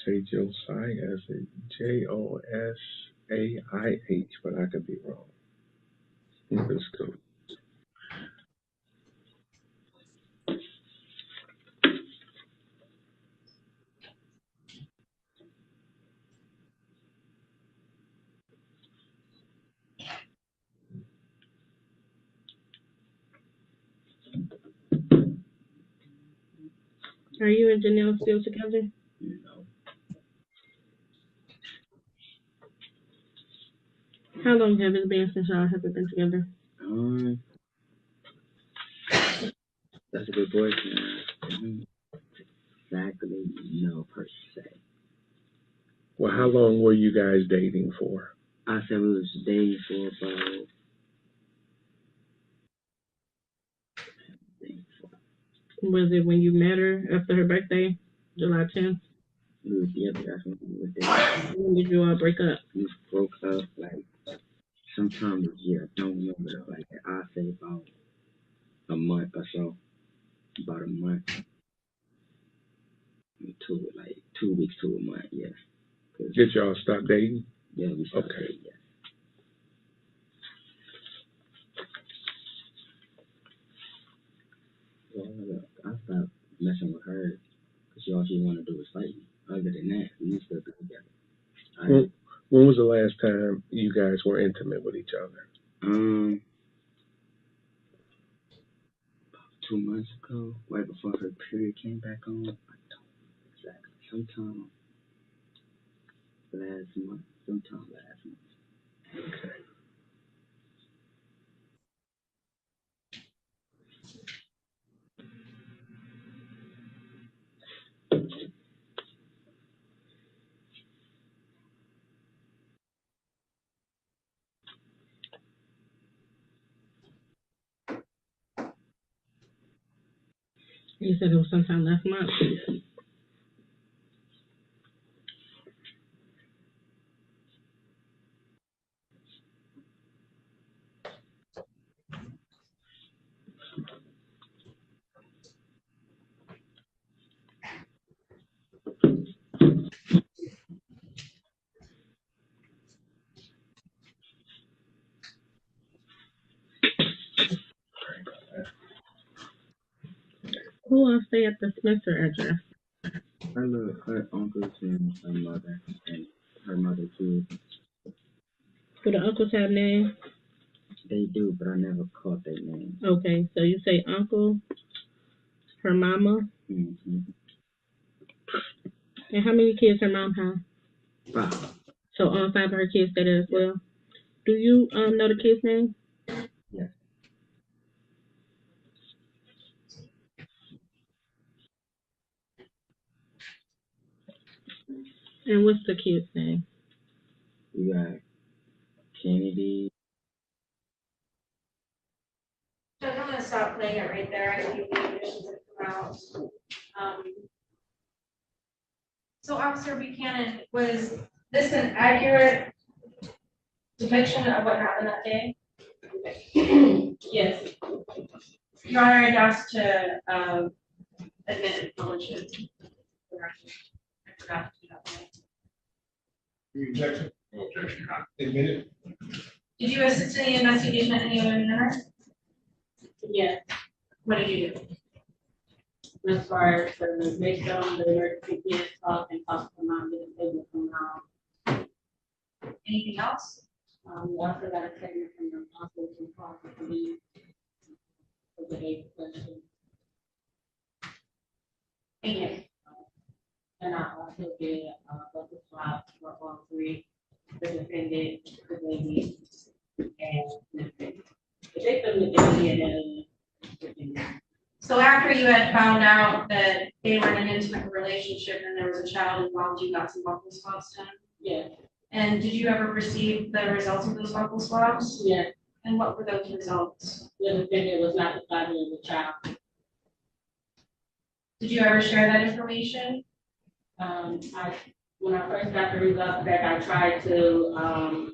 Say Josiah as a JOSAIH, but I could be wrong. Let's go. Are you and Janelle still together? No. How long have it been since y'all have been together? That's a good question. Exactly, no, per se. Well, how long were you guys dating for? I said we was dating for about. Was it when you met her after her birthday, July 10th? Yeah, that's when we were dating. When did you all break up? We broke up like sometime this year. I don't remember. Like I say about a month or so. About a month. 2 weeks to a month, yeah. Did y'all stop dating? Yeah, we stopped dating, yeah. Well, I stopped messing with her because all she wanted to do was fight me. Other than that, we used to be together. When was the last time you guys were intimate with each other? 2 months ago, right before her period came back on. I don't exactly. Sometime last month. Okay. You said it was sometime last month. Who else stay at the Spencer address? Her uncles and her mother too. Do the uncles have names? They do, but I never caught their name. Okay, so you say uncle, her mama, Mm-hmm. and how many kids her mom has? 5. So all 5 of her kids stay there as well. Do you know the kid's name? Yes. And what's the kid's name? You got Kennedy. So I'm gonna stop playing it right there. I can give you additions that come out. So Officer Buchanan, was this an accurate depiction of what happened that day? Yes, Your Honor, I'd ask to, admit and publish it. I forgot to do that today. Any objection? No objection, Your Honor. Admit it. Did you assist in the investigation in any other manner? yes, What did you do? as far as the victim, the emergency kids talk and talk to mom, didn't they will come out. Anything else? We also got a statement from the hospital to talk to police. For the eighth question. Thank you. And I also did, local swaps for all 3, the defendant, the baby, and the victim. The victim, the baby, and the defendant. So after you had found out that they were in an intimate relationship and there was a child involved, you got some buccal swabs done? Yeah, And did you ever receive the results of those buccal swabs? yeah, And what were those results? the defendant was not the father of the child. Did you ever share that information? When I first got the results back, I tried to,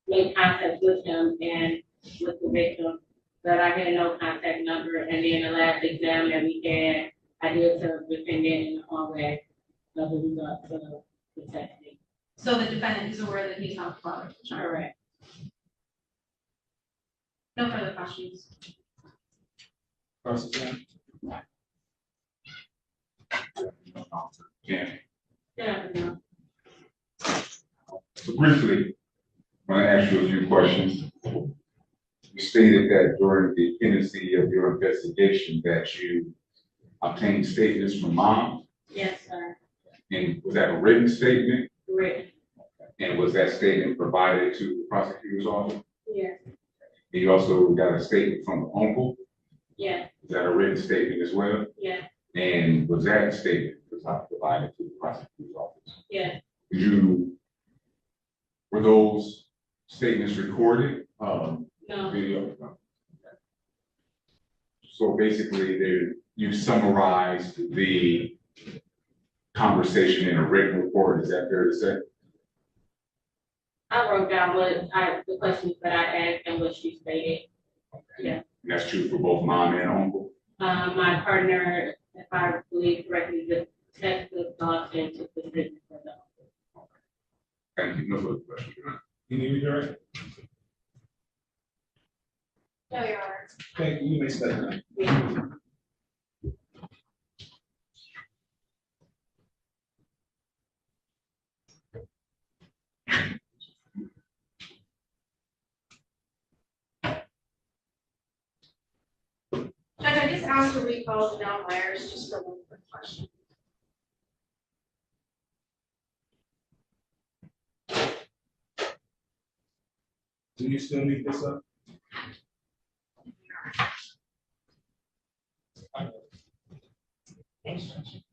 make contact with him and with the victim, but I had no contact number, and then the last exam that we had, I did tell the defendant in the hallway of the results of the testing. So the defendant is aware that he's not the father of the child? Correct. No further questions. Cross-examine. Yeah. Yeah, no. So briefly, I'm going to ask you a few questions. You stated that during the pendency of your investigation that you obtained statements from mom, Yes, sir. and was that a written statement? Correct. And was that statement provided to the prosecutor's office? Yes, And you also got a statement from the uncle? yes, Is that a written statement as well? yes, And was that statement provided to the prosecutor's office? yes, Were those statements recorded? no, Video? No. So basically, you summarized the conversation in a written report, is that fair to say? I wrote down the questions that I asked and what she stated. Yeah. And that's true for both mom and uncle? My partner, if I believe correctly, just texted thoughts and took the decision for them. Thank you, no further questions, Your Honor. Any redirect? No, Your Honor. Thank you. You may step down. ask to recall Janelle Myers just for one quick question. Do you still need this up? Thanks, Judge.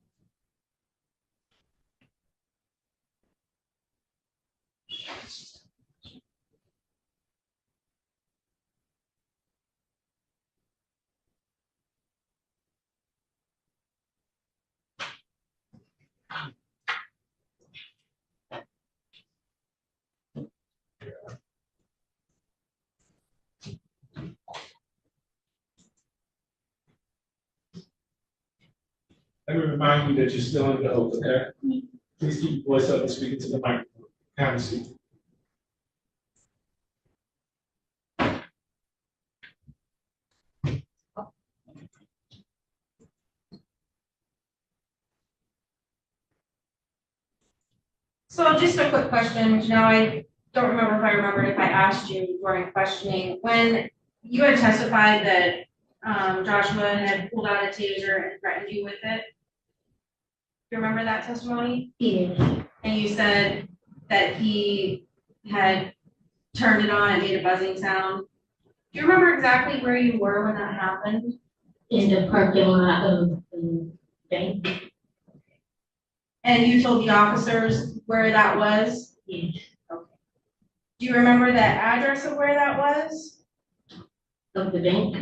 Let me remind you that you're still under the oath, okay? Please keep your voice up and speak into the microphone. Have a seat. So just a quick question, Janelle, I don't remember if I remembered if I asked you during questioning, when you had testified that Joshua had pulled out a taser and threatened you with it. Do you remember that testimony? Yes. And you said that he had turned it on and made a buzzing sound. Do you remember exactly where you were when that happened? In the parking lot of the bank. And you told the officers where that was? Yes. Do you remember the address of where that was? Of the bank,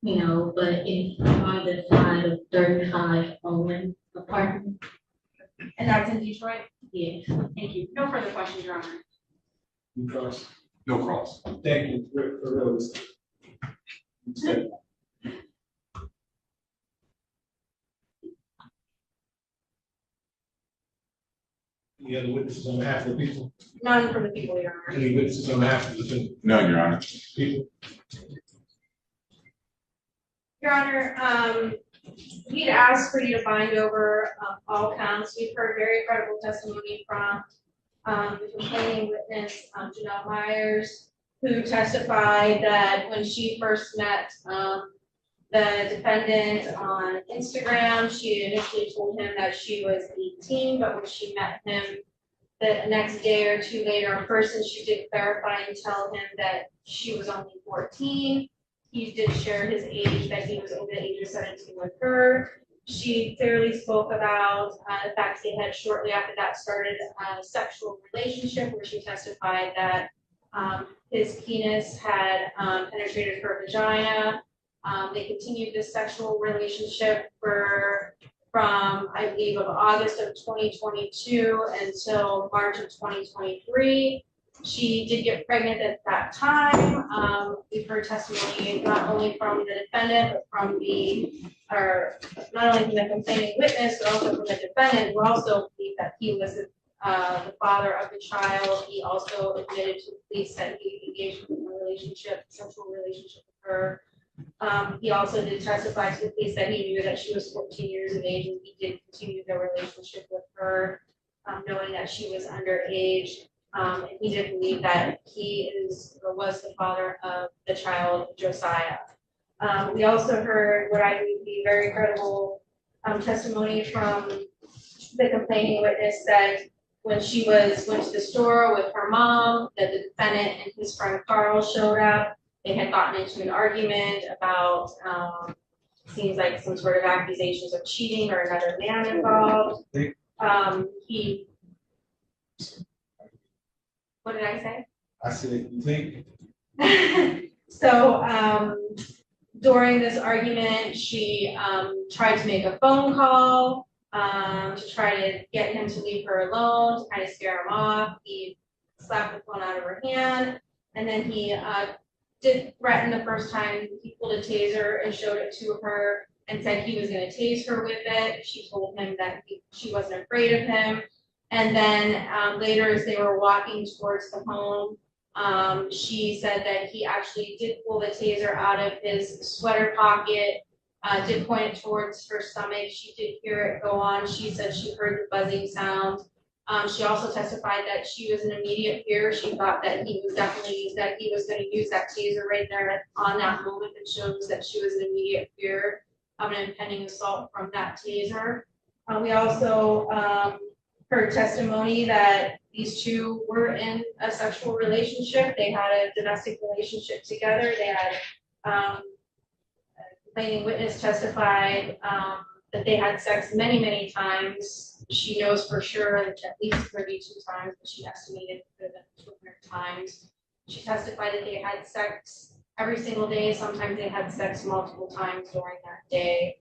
you know, but it's on the side of 35 Owen apartment. And that's in Detroit? Yes. Thank you. No further questions, Your Honor. You cross. No cross. Thank you for real. Any other witnesses on behalf of the people? None for the people, Your Honor. Any witnesses on behalf of the defendant? No, Your Honor. People? Your Honor, we'd asked for you to bind over all counts. We've heard very credible testimony from the complaining witness, Janelle Myers, who testified that when she first met the defendant on Instagram, she initially told him that she was 18, but when she met him the next day or two later in person, she did clarify and tell him that she was only 14. He did share his age, that he was over the age of 17 with her. She clearly spoke about the fact they had shortly after that started a sexual relationship where she testified that his penis had penetrated her vagina. They continued this sexual relationship from, I believe, of August of 2022 until March of 2023. She did get pregnant at that time. We've heard testimony not only from the defendant, but not only from the complaining witness, but also from the defendant, who also believed that he was the father of the child. He also admitted to the police that he engaged in a sexual relationship with her. He also did testify to the police that he knew that she was 14 years of age, and he did continue their relationship with her, knowing that she was underage. And he did believe that he was the father of the child, Josiah. We also heard what I believe to be very credible testimony from the complaining witness that when she went to the store with her mom, that the defendant and his friend Carl showed up. They had gotten into an argument about seems like some sort of accusations of cheating or another man involved. What did I say? I said, you think? So during this argument, she tried to make a phone call to try to get him to leave her alone, to kind of scare him off. He slapped the phone out of her hand, and then he did threaten the first time. He pulled a taser and showed it to her and said he was going to tase her with it. She told him that she wasn't afraid of him. And then later, as they were walking towards the home, she said that he actually did pull the taser out of his sweater pocket, did point it towards her stomach. She did hear it go on. She said she heard the buzzing sound. She also testified that she was in immediate fear. She thought that he was going to use that taser right there on that moment, and shows that she was in immediate fear. an impending assault from that taser. We also heard testimony that these two were in a sexual relationship. They had a domestic relationship together. They had a complaining witness testified that they had sex many, many times. She knows for sure that at least 32 times, but she estimated more than 200 times. She testified that they had sex every single day. Sometimes they had sex multiple times during that day.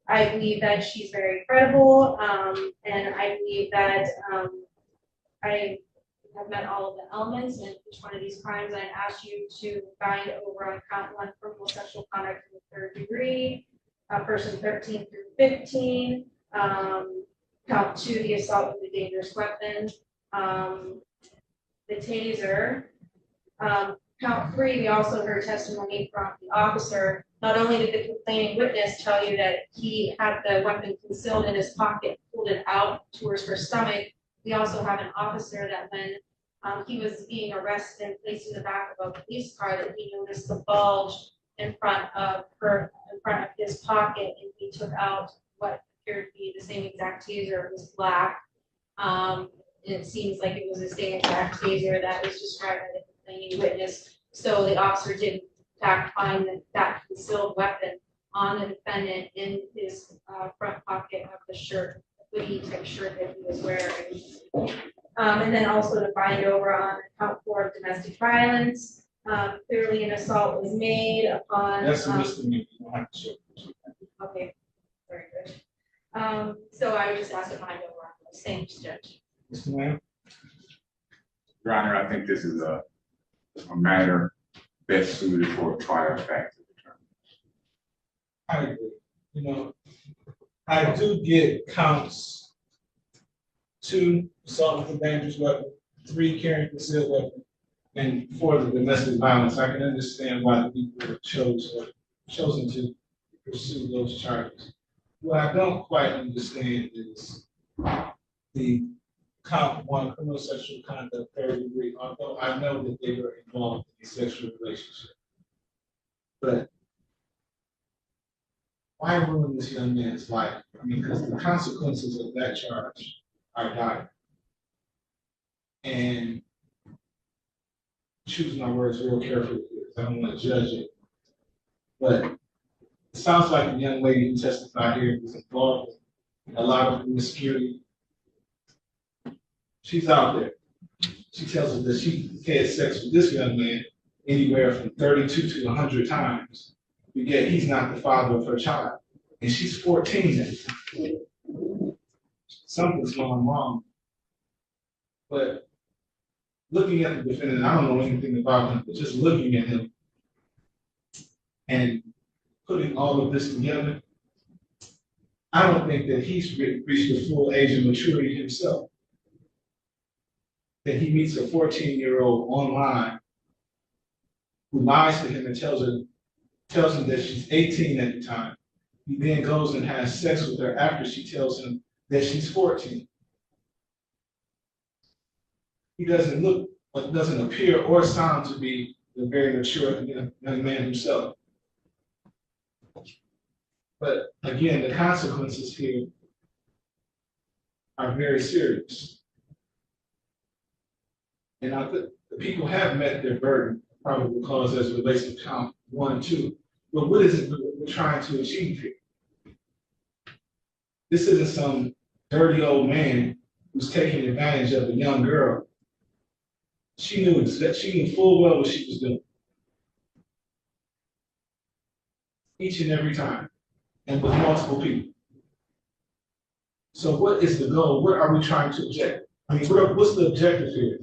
I believe that she's very credible, and I believe that I have met all of the elements in each one of these crimes. I asked you to find over on count 1 criminal sexual conduct in the 3rd degree, person 13 through 15, count 2, the assault with a dangerous weapon, the taser. Count 3, we also heard testimony from the officer. Not only did the complaining witness tell you that he had the weapon concealed in his pocket, pulled it out towards her stomach, we also have an officer that when he was being arrested and placed in the back of a police car, that he noticed the bulge in front of his pocket, and he took out what appeared to be the same exact taser. It was black. It seems like it was the same exact taser that was described by the complaining witness. So the officer did in fact find that concealed weapon on the defendant in his front pocket of the shirt, the hoodie type shirt that he was wearing. And then also to find over on count 4 of domestic violence. Clearly an assault was made upon. That's a misdemeanor. You don't have to show. Okay, very good. So I would just ask to find over on those. Thanks, Judge. Mr. Lamb? Your Honor, I think this is a matter best suited for a trial fact to determine. I agree. You know, I do get counts 2, assault with a dangerous weapon, 3, carrying concealed weapon, and 4, the domestic violence. I can understand why the people have chosen to pursue those charges. What I don't quite understand is the count 1, criminal sexual conduct, 3rd degree, although I know that they were involved in a sexual relationship. But why ruin this young man's life? I mean, because the consequences of that charge are dire. And choose my words real carefully because I don't want to judge it. But it sounds like the young lady who testified here was involved in a lot of promiscuity. She's out there. She tells us that she had sex with this young man anywhere from 32 to 100 times. But yet he's not the father of her child. And she's 14 at the time. Something's going wrong. But looking at the defendant, I don't know anything about him, but just looking at him and putting all of this together, I don't think that he's reached the full age of maturity himself. That he meets a 14-year-old online who lies to him and tells him that she's 18 at the time. He then goes and has sex with her after she tells him that she's 14. He doesn't look, but doesn't appear or sound to be a very mature young man himself. But again, the consequences here are very serious. And I think the people have met their burden, probably because as it relates to count 1 and 2. But what is it we're trying to achieve here? This isn't some dirty old man who's taking advantage of a young girl. She knew full well what she was doing. Each and every time, and with multiple people. So what is the goal? What are we trying to object? I mean, what's the objective here?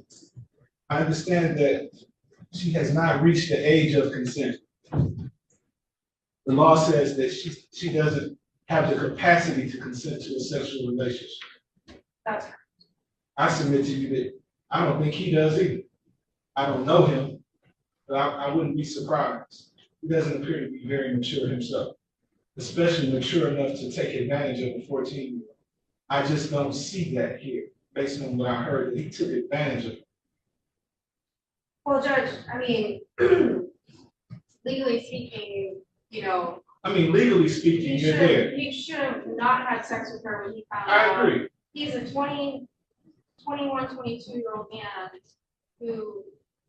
I understand that she has not reached the age of consent. The law says that she doesn't have the capacity to consent to a sexual relationship. That's right. I submit to you that I don't think he does either. I don't know him, but I wouldn't be surprised. He doesn't appear to be very mature himself, especially mature enough to take advantage of a 14-year-old. I just don't see that here, based on what I heard, that he took advantage of it. Well, Judge, I mean, legally speaking, you know, I mean, legally speaking, you're there. He should have not had sex with her when he found I out. agree. He's a 22-year-old man who,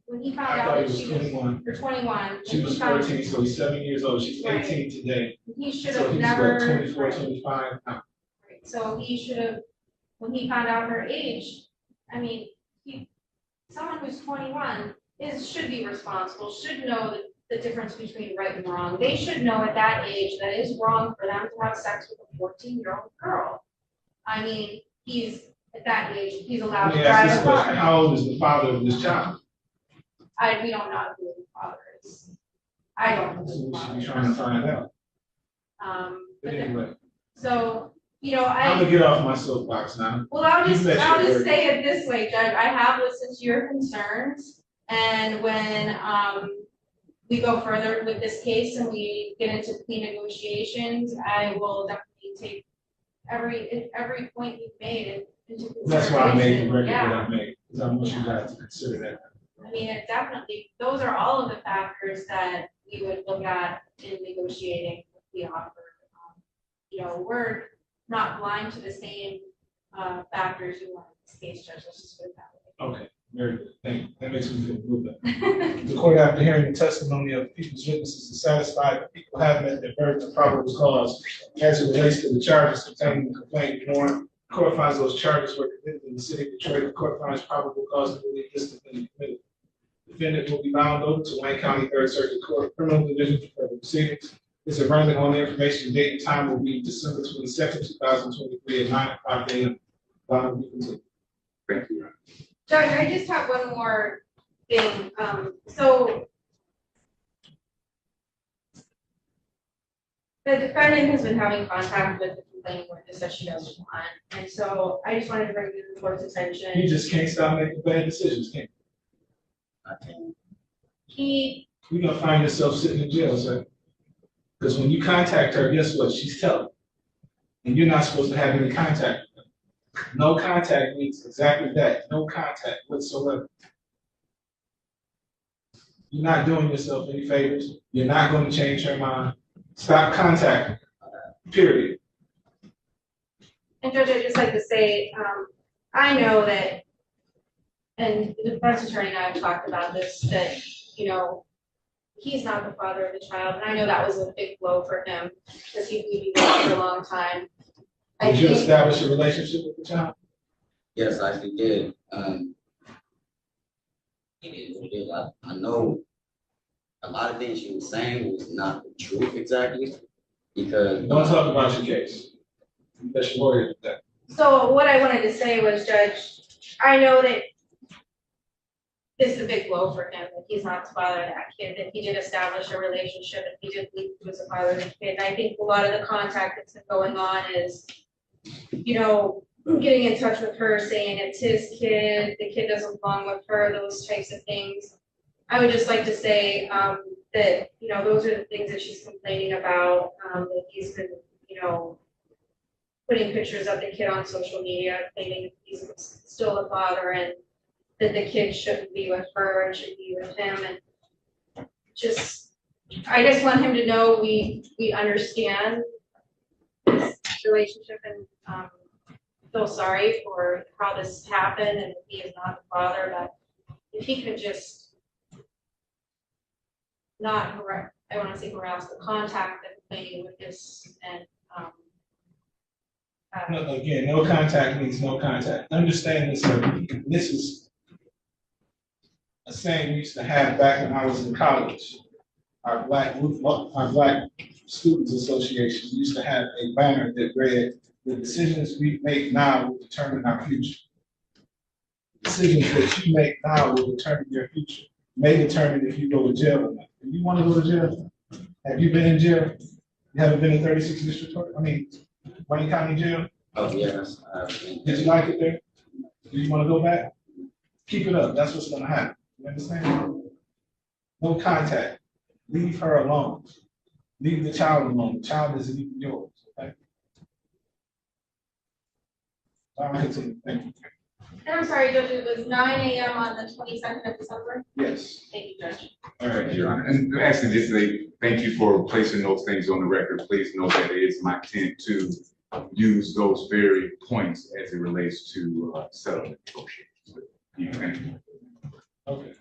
when he found I out thought he that was she was, 21. or 21. She when was he found- 14, so he's 7 years old. She's Right. 18 today. He should So have he's never. what, 24, right. 25 now. Right. So he should have, when he found out her age, I mean, someone who's 21 should be responsible, should know the difference between right and wrong. They should know at that age that it's wrong for them to have sex with a 14-year-old girl. I mean, he's at that age, he's allowed Let to me ask drive this a question. car. How old is the father of this child? We don't know who the father is. I don't know So who the we should father be is. trying to find out. But Anyway, so, I'm gonna get off my soapbox now. well, I'll You just bet your word. say it this way, Judge, I have listened to your concerns, and when, we go further with this case and we get into plea negotiations, I will definitely take every point you've made into consideration. That's why I made the record that Yeah. I made, because I want you guys to consider that. I mean, it definitely, those are all of the factors that we would look at in negotiating with the offer. We're not blind to the same factors you want in this case, Judge, let's just put it that way. Okay, very good. Thank you. That makes me feel good. The court, after hearing the testimony of the people's witnesses, is satisfied that people have met their burden of probable cause as it relates to the charges contained in the complaint. Warrant. The court finds those charges were committed in the city of Detroit. The court finds probable cause to believe this defendant committed. Defendant will be bound over to Wayne County Third Circuit Court Criminal Division for further proceedings. This arraignment on the information, date and time will be December 22nd, 2023 at 9:00 a.m. Bond will be continued. Thank you. Judge, I just have one more thing. So the defendant has been having contact with the complaining witness that she doesn't want, and so I just wanted to bring to the court's attention. You just can't stop making bad decisions, can you? You're gonna find yourself sitting in jail, sir. Because when you contact her, guess what? She's telling. And you're not supposed to have any contact with her. No contact means exactly that. No contact whatsoever. You're not doing yourself any favors. You're not going to change her mind. Stop contacting her. Period. And Judge, I'd just like to say, I know that, and the defense attorney and I have talked about this, that, he's not the father of the child, and I know that was a big blow for him, because he'd been there for a long time. Did you establish a relationship with the child? Yes, I actually did. It is what it is. I know a lot of things she was saying was not the truth exactly, because Don't talk about your case. That's your lawyer with that. So what I wanted to say was, Judge, I know that this is a big blow for him, that he's not the father of that kid, that he did establish a relationship, and he did believe he was the father of the kid. And I think a lot of the contact that's been going on is, getting in touch with her, saying it's his kid, the kid doesn't belong with her, those types of things. I would just like to say that, those are the things that she's complaining about, that he's been, putting pictures of the kid on social media, claiming he's still the father, and that the kid shouldn't be with her and should be with him. And I just want him to know we understand this relationship, and feel sorry for how this happened, and he is not the father, but if he could just not harass the contact the complaining witness, and No, again, no contact means no contact. Understand this, sir. This is a saying we used to have back when I was in college. Our Black Students Association used to have a banner that read, "The decisions we make now will determine our future." Decisions that you make now will determine your future. May determine if you go to jail or not. If you want to go to jail, have you been in jail? You haven't been in 36 District Court? Wayne County Jail? oh yes, Did you like it there? Do you want to go back? Keep it up. That's what's going to happen. You understand? No contact. Leave her alone. Leave the child alone. The child isn't even yours. Okay? I'll continue. Thank you. And I'm sorry, Judge, it was 9 AM on the 22nd of December? Yes. Thank you, Judge. All right, Your Honor. And actually, just say thank you for placing those things on the record. Please know that it is my intent to use those very points as it relates to settlement negotiations. Thank you. Okay.